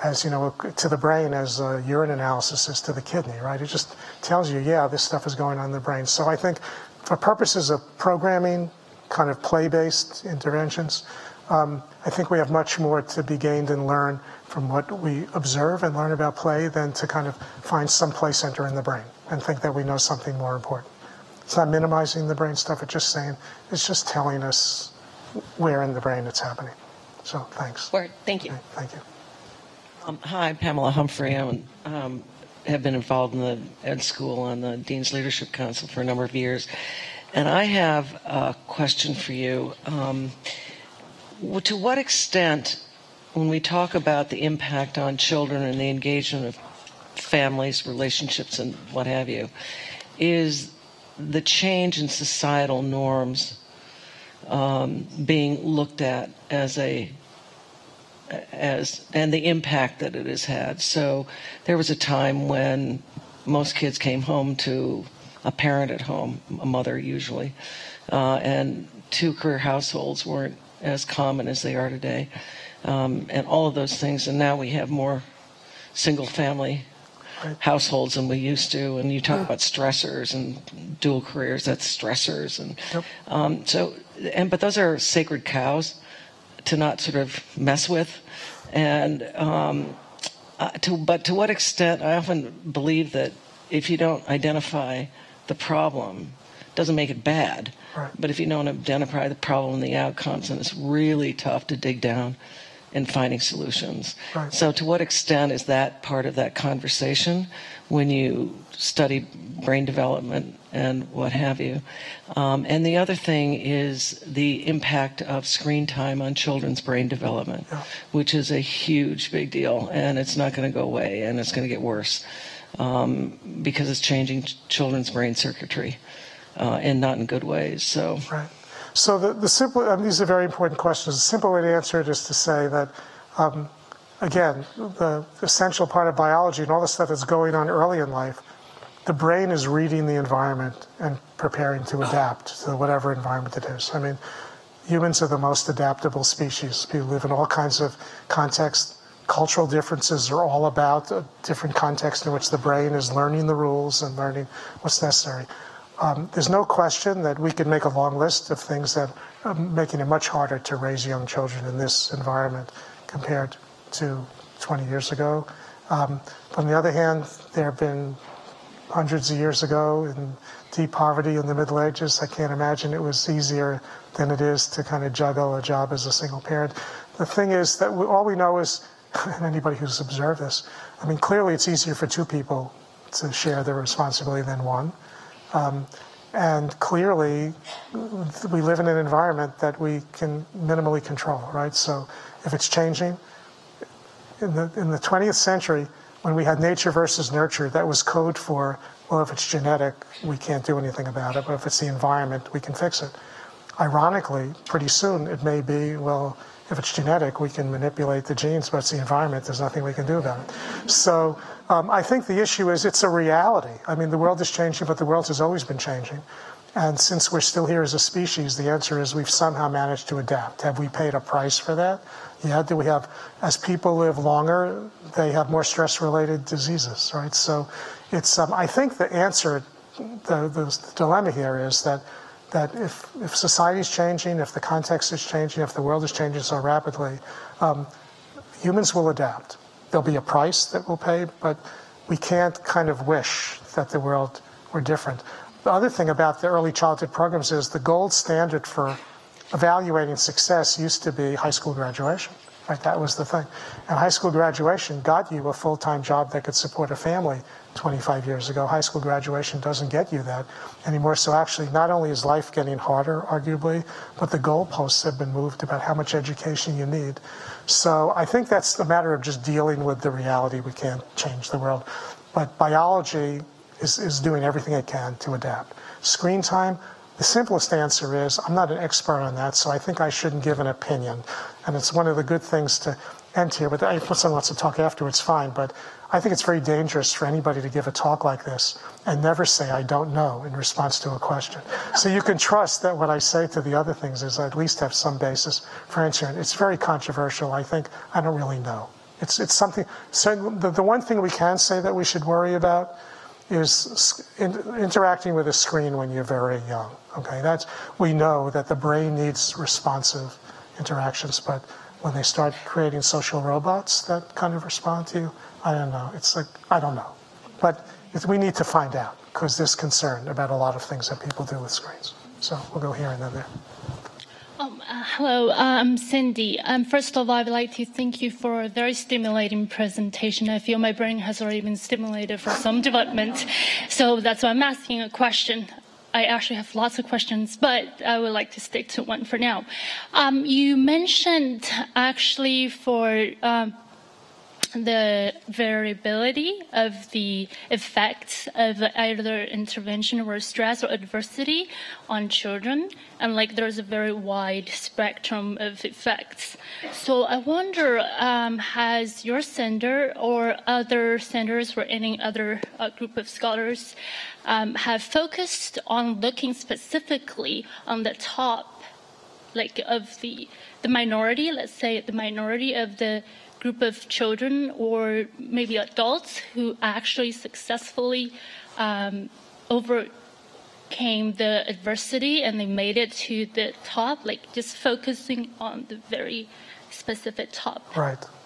as to the brain as urine analysis is to the kidney, right? It just tells you, yeah, this stuff is going on in the brain. So I think for purposes of programming, kind of play-based interventions, I think we have much more to be gained and learn from what we observe and learn about play than to kind of find some play center in the brain and think that we know something more important. It's not minimizing the brain stuff, it's just telling us where in the brain it's happening. So thanks. Word. Thank you. Okay, thank you. Hi, Pamela Humphrey. I have been involved in the Ed School on the Dean's Leadership Council for a number of years. And I have a question for you. To what extent, when we talk about the impact on children and the engagement of families, relationships, and what have you, is the change in societal norms being looked at and the impact that it has had? So there was a time when most kids came home to a parent at home, a mother usually, and two-career households weren't as common as they are today, and all of those things. And now we have more single-family households than we used to. And you talk about stressors and dual careers, that's stressors. And but those are sacred cows to not sort of mess with. And but to what extent, I often believe that if you don't identify the problem, it doesn't make it bad. Right. But if you don't identify the problem and the outcomes, then it's really tough to dig down in finding solutions. Right. So to what extent is that part of that conversation when you study brain development and what have you? And the other thing is the impact of screen time on children's brain development, which is a huge, big deal, and it's not going to go away, and it's going to get worse because it's changing children's brain circuitry and not in good ways. So. Right. So the simple, these are very important questions. The simple way to answer it is to say that, again, the essential part of biology and all the stuff that's going on early in life, the brain is reading the environment and preparing to adapt to whatever environment it is. I mean, humans are the most adaptable species. We live in all kinds of contexts. Cultural differences are all about a different context in which the brain is learning the rules and learning what's necessary. There's no question that we could make a long list of things that are making it much harder to raise young children in this environment compared to 20 years ago. On the other hand, there have been hundreds of years ago in deep poverty in the Middle Ages. I can't imagine it was easier than it is to kind of juggle a job as a single parent. The thing is that all we know is, and anybody who's observed this, I mean, clearly it's easier for two people to share the responsibility than one. And clearly, we live in an environment that we can minimally control, right? So if it's changing, in the 20th century, when we had nature versus nurture, that was code for, well, if it's genetic, we can't do anything about it, but if it's the environment, we can fix it. Ironically, pretty soon it may be, well, if it's genetic, we can manipulate the genes, but it's the environment, there's nothing we can do about it. So I think the issue is it's a reality. I mean, the world is changing, but the world has always been changing. And since we're still here as a species, the answer is we've somehow managed to adapt. Have we paid a price for that? Yeah. Do we have, as people live longer, they have more stress-related diseases, right? So it's, I think the answer, the dilemma here is that if society is changing, if the context is changing, if the world is changing so rapidly, humans will adapt. There'll be a price that we'll pay, but we can't kind of wish that the world were different. The other thing about the early childhood programs is the gold standard for evaluating success used to be high school graduation. Right, that was the thing. And high school graduation got you a full-time job that could support a family 25 years ago. High school graduation doesn't get you that anymore. So actually, not only is life getting harder, arguably, but the goalposts have been moved about how much education you need. So I think that's a matter of just dealing with the reality. We can't change the world. But biology is doing everything it can to adapt. Screen time, the simplest answer is, I'm not an expert on that, so I think I shouldn't give an opinion. And it's one of the good things to end here. But if someone wants to talk afterwards, fine. But I think it's very dangerous for anybody to give a talk like this and never say, I don't know, in response to a question. So you can trust that what I say to the other things is I at least have some basis for answering. It's very controversial. I think I don't really know It's something. So the one thing we can say that we should worry about is interacting with a screen when you're very young. Okay, we know that the brain needs responsive interactions, but when they start creating social robots that kind of respond to you, I don't know. It's like, I don't know. But we need to find out, because there's concern about a lot of things that people do with screens. So we'll go here and then there. Hello, I'm Cindy. First of all, I'd like to thank you for a very stimulating presentation. I feel my brain has already been stimulated for some development. So that's why I'm asking a question. I actually have lots of questions, but I would like to stick to one for now. You mentioned actually for the variability of the effects of either intervention or stress or adversity on children, and like there's a very wide spectrum of effects. So I wonder, has your center or other centers or any other group of scholars have focused on looking specifically on the top, like of the minority, let's say the minority of the group of children or maybe adults who actually successfully overcame the adversity and they made it to the top, like just focusing on the very specific top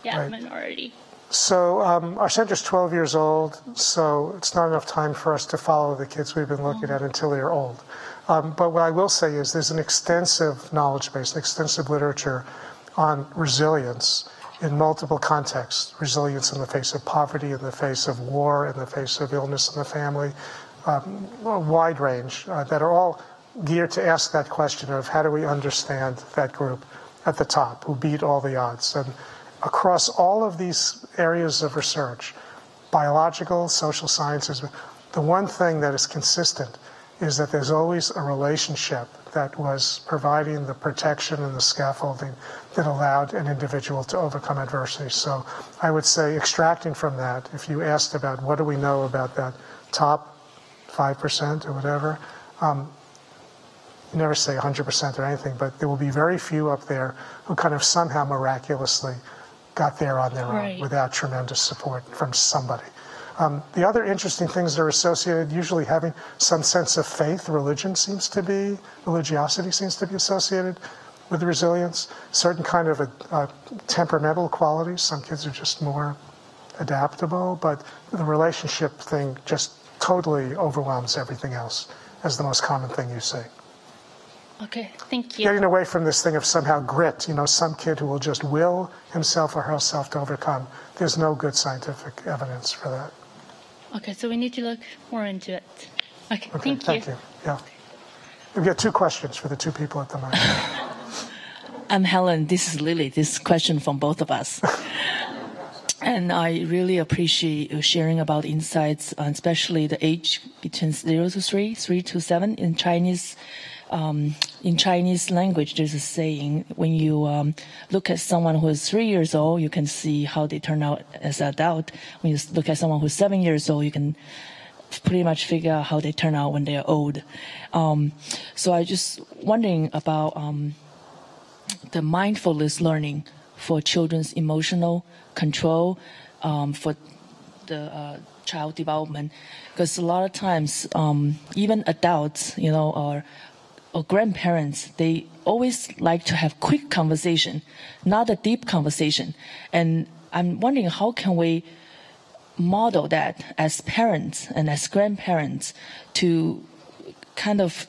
minority. So our center's 12 years old, so it's not enough time for us to follow the kids we've been looking at until they're old. But what I will say is there's an extensive knowledge base, extensive literature on resilience in multiple contexts. Resilience in the face of poverty, in the face of war, in the face of illness in the family, a wide range that are all geared to ask that question of how do we understand that group at the top who beat all the odds. And across all of these areas of research, biological, social sciences, the one thing that is consistent is that there's always a relationship that was providing the protection and the scaffolding that allowed an individual to overcome adversity. So I would say extracting from that, if you asked about what do we know about that top 5% or whatever, you never say 100% or anything, but there will be very few up there who kind of somehow miraculously got there on their own without tremendous support from somebody. The other interesting things that are associated, usually having some sense of faith, religiosity seems to be associated with resilience, certain kind of temperamental qualities. Some kids are just more adaptable, but the relationship thing just totally overwhelms everything else as the most common thing you see. Okay, thank you. Getting away from this thing of somehow grit, some kid who will just will himself or herself to overcome. There's no good scientific evidence for that. Okay, so we need to look more into it. Okay, thank you. Yeah. We've got two questions for the two people at the moment. I'm Helen. This is Lily. This question from both of us. And I really appreciate you sharing about insights, especially the age between 0 to 3, 3 to 7 in Chinese. In Chinese language, there's a saying, when you look at someone who is 3 years old, you can see how they turn out as an adult. When you look at someone who's 7 years old, you can pretty much figure out how they turn out when they're old. So I just wondering about the mindfulness learning for children's emotional control, for the child development, because a lot of times, even adults, or grandparents, they always like to have quick conversation, not a deep conversation. And I'm wondering, how can we model that as parents and as grandparents to kind of,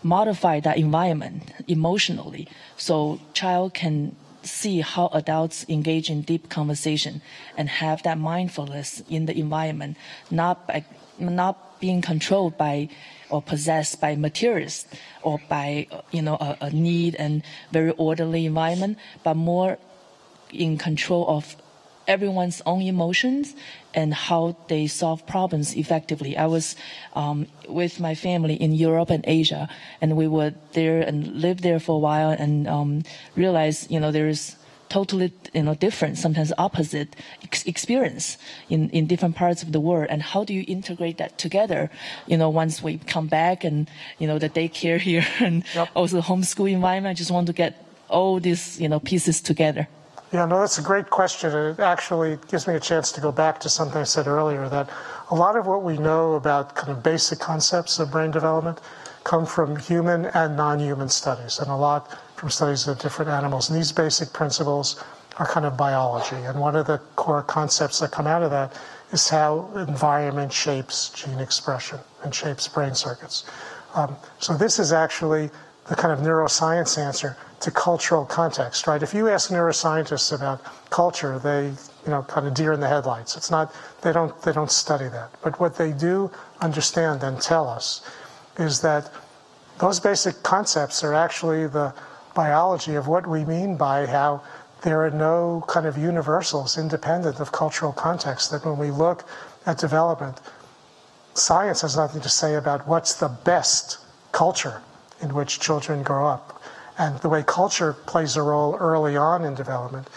modify that environment emotionally so child can see how adults engage in deep conversation and have that mindfulness in the environment, not being controlled by or possessed by materials or by a neat and very orderly environment, but more in control of everyone's own emotions and how they solve problems effectively. I was with my family in Europe and Asia, and we were there and lived there for a while and realized, there's totally, different, sometimes opposite experience in different parts of the world. And how do you integrate that together, once we come back and, the daycare here and also the homeschool environment? I just want to get all these, pieces together. Yeah, no, that's a great question. And it actually gives me a chance to go back to something I said earlier, that a lot of what we know about kind of basic concepts of brain development come from human and non-human studies, and a lot from studies of different animals. And these basic principles are kind of biology. And one of the core concepts that come out of that is how environment shapes gene expression and shapes brain circuits. So this is actually the kind of neuroscience answer to cultural context, right? If you ask neuroscientists about culture, they, kind of deer in the headlights. It's not, they don't study that. But what they do understand and tell us is that those basic concepts are actually the biology of what we mean by how there are no kind of universals independent of cultural context, that when we look at development, science has nothing to say about what's the best culture in which children grow up. And the way culture plays a role early on in development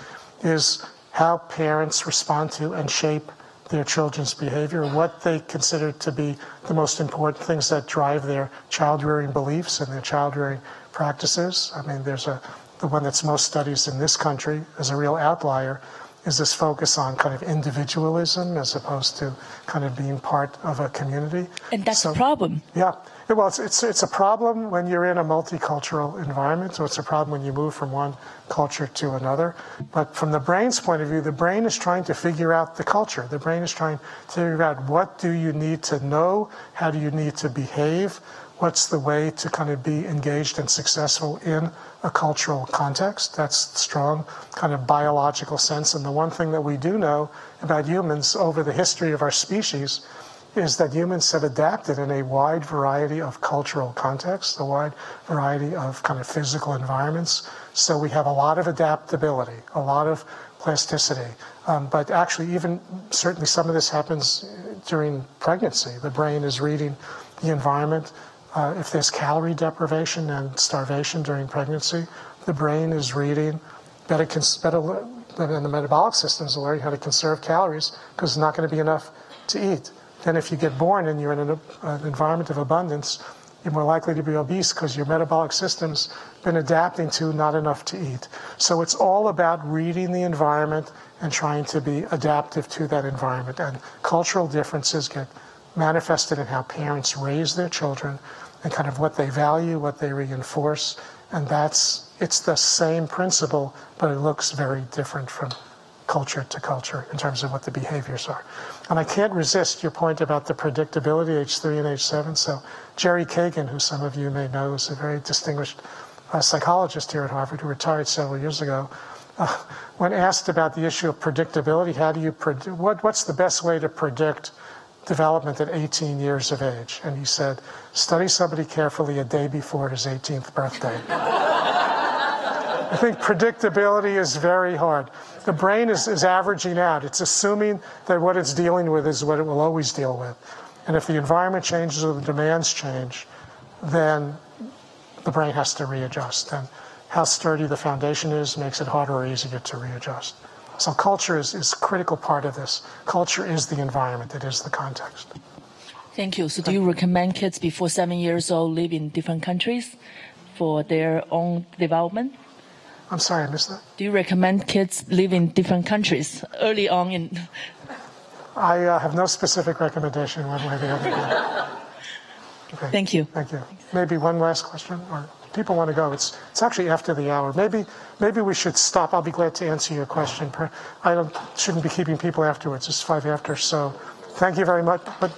is how parents respond to and shape their children's behavior, what they consider to be the most important things that drive their child-rearing beliefs and their child-rearing practices. I mean, the one that's most studied in this country as a real outlier is this focus on kind of individualism as opposed to kind of being part of a community. And that's the problem. Yeah. Well, it's a problem when you're in a multicultural environment, so it's a problem when you move from one culture to another. But from the brain's point of view, the brain is trying to figure out the culture. The brain is trying to figure out what do you need to know, how do you need to behave, what's the way to kind of be engaged and successful in a cultural context. That's strong kind of biological sense. And the one thing that we do know about humans over the history of our species is that humans have adapted in a wide variety of cultural contexts, a wide variety of kind of physical environments. So we have a lot of adaptability, a lot of plasticity. But actually, even certainly some of this happens during pregnancy. The brain is reading the environment. If there's calorie deprivation and starvation during pregnancy, the brain is reading better than the metabolic systems will learn how to conserve calories because there's not going to be enough to eat. Then if you get born and you're in an environment of abundance, you're more likely to be obese because your metabolic system's been adapting to not enough to eat. So it's all about reading the environment and trying to be adaptive to that environment. And cultural differences get manifested in how parents raise their children and kind of what they value, what they reinforce. And it's the same principle, but it looks very different from culture to culture in terms of what the behaviors are. And I can't resist your point about the predictability, age 3 and age 7. So Jerry Kagan, who some of you may know, is a very distinguished psychologist here at Harvard who retired several years ago. When asked about the issue of predictability, how do you what's the best way to predict development at 18 years of age? And he said, study somebody carefully a day before his 18th birthday. I think predictability is very hard. The brain is averaging out. It's assuming that what it's dealing with is what it will always deal with. And if the environment changes or the demands change, then the brain has to readjust. And how sturdy the foundation is makes it harder or easier to readjust. So culture is a critical part of this. Culture is the environment. It is the context. Thank you. So do you recommend kids before 7 years old live in different countries for their own development? I'm sorry, I missed that. Do you recommend kids live in different countries early on in? I have no specific recommendation one way or the other. Okay. Thank you. Thank you. Maybe one last question, or people want to go. It's actually after the hour. Maybe we should stop. I'll be glad to answer your question. I shouldn't be keeping people afterwards. It's 5 after. So thank you very much. But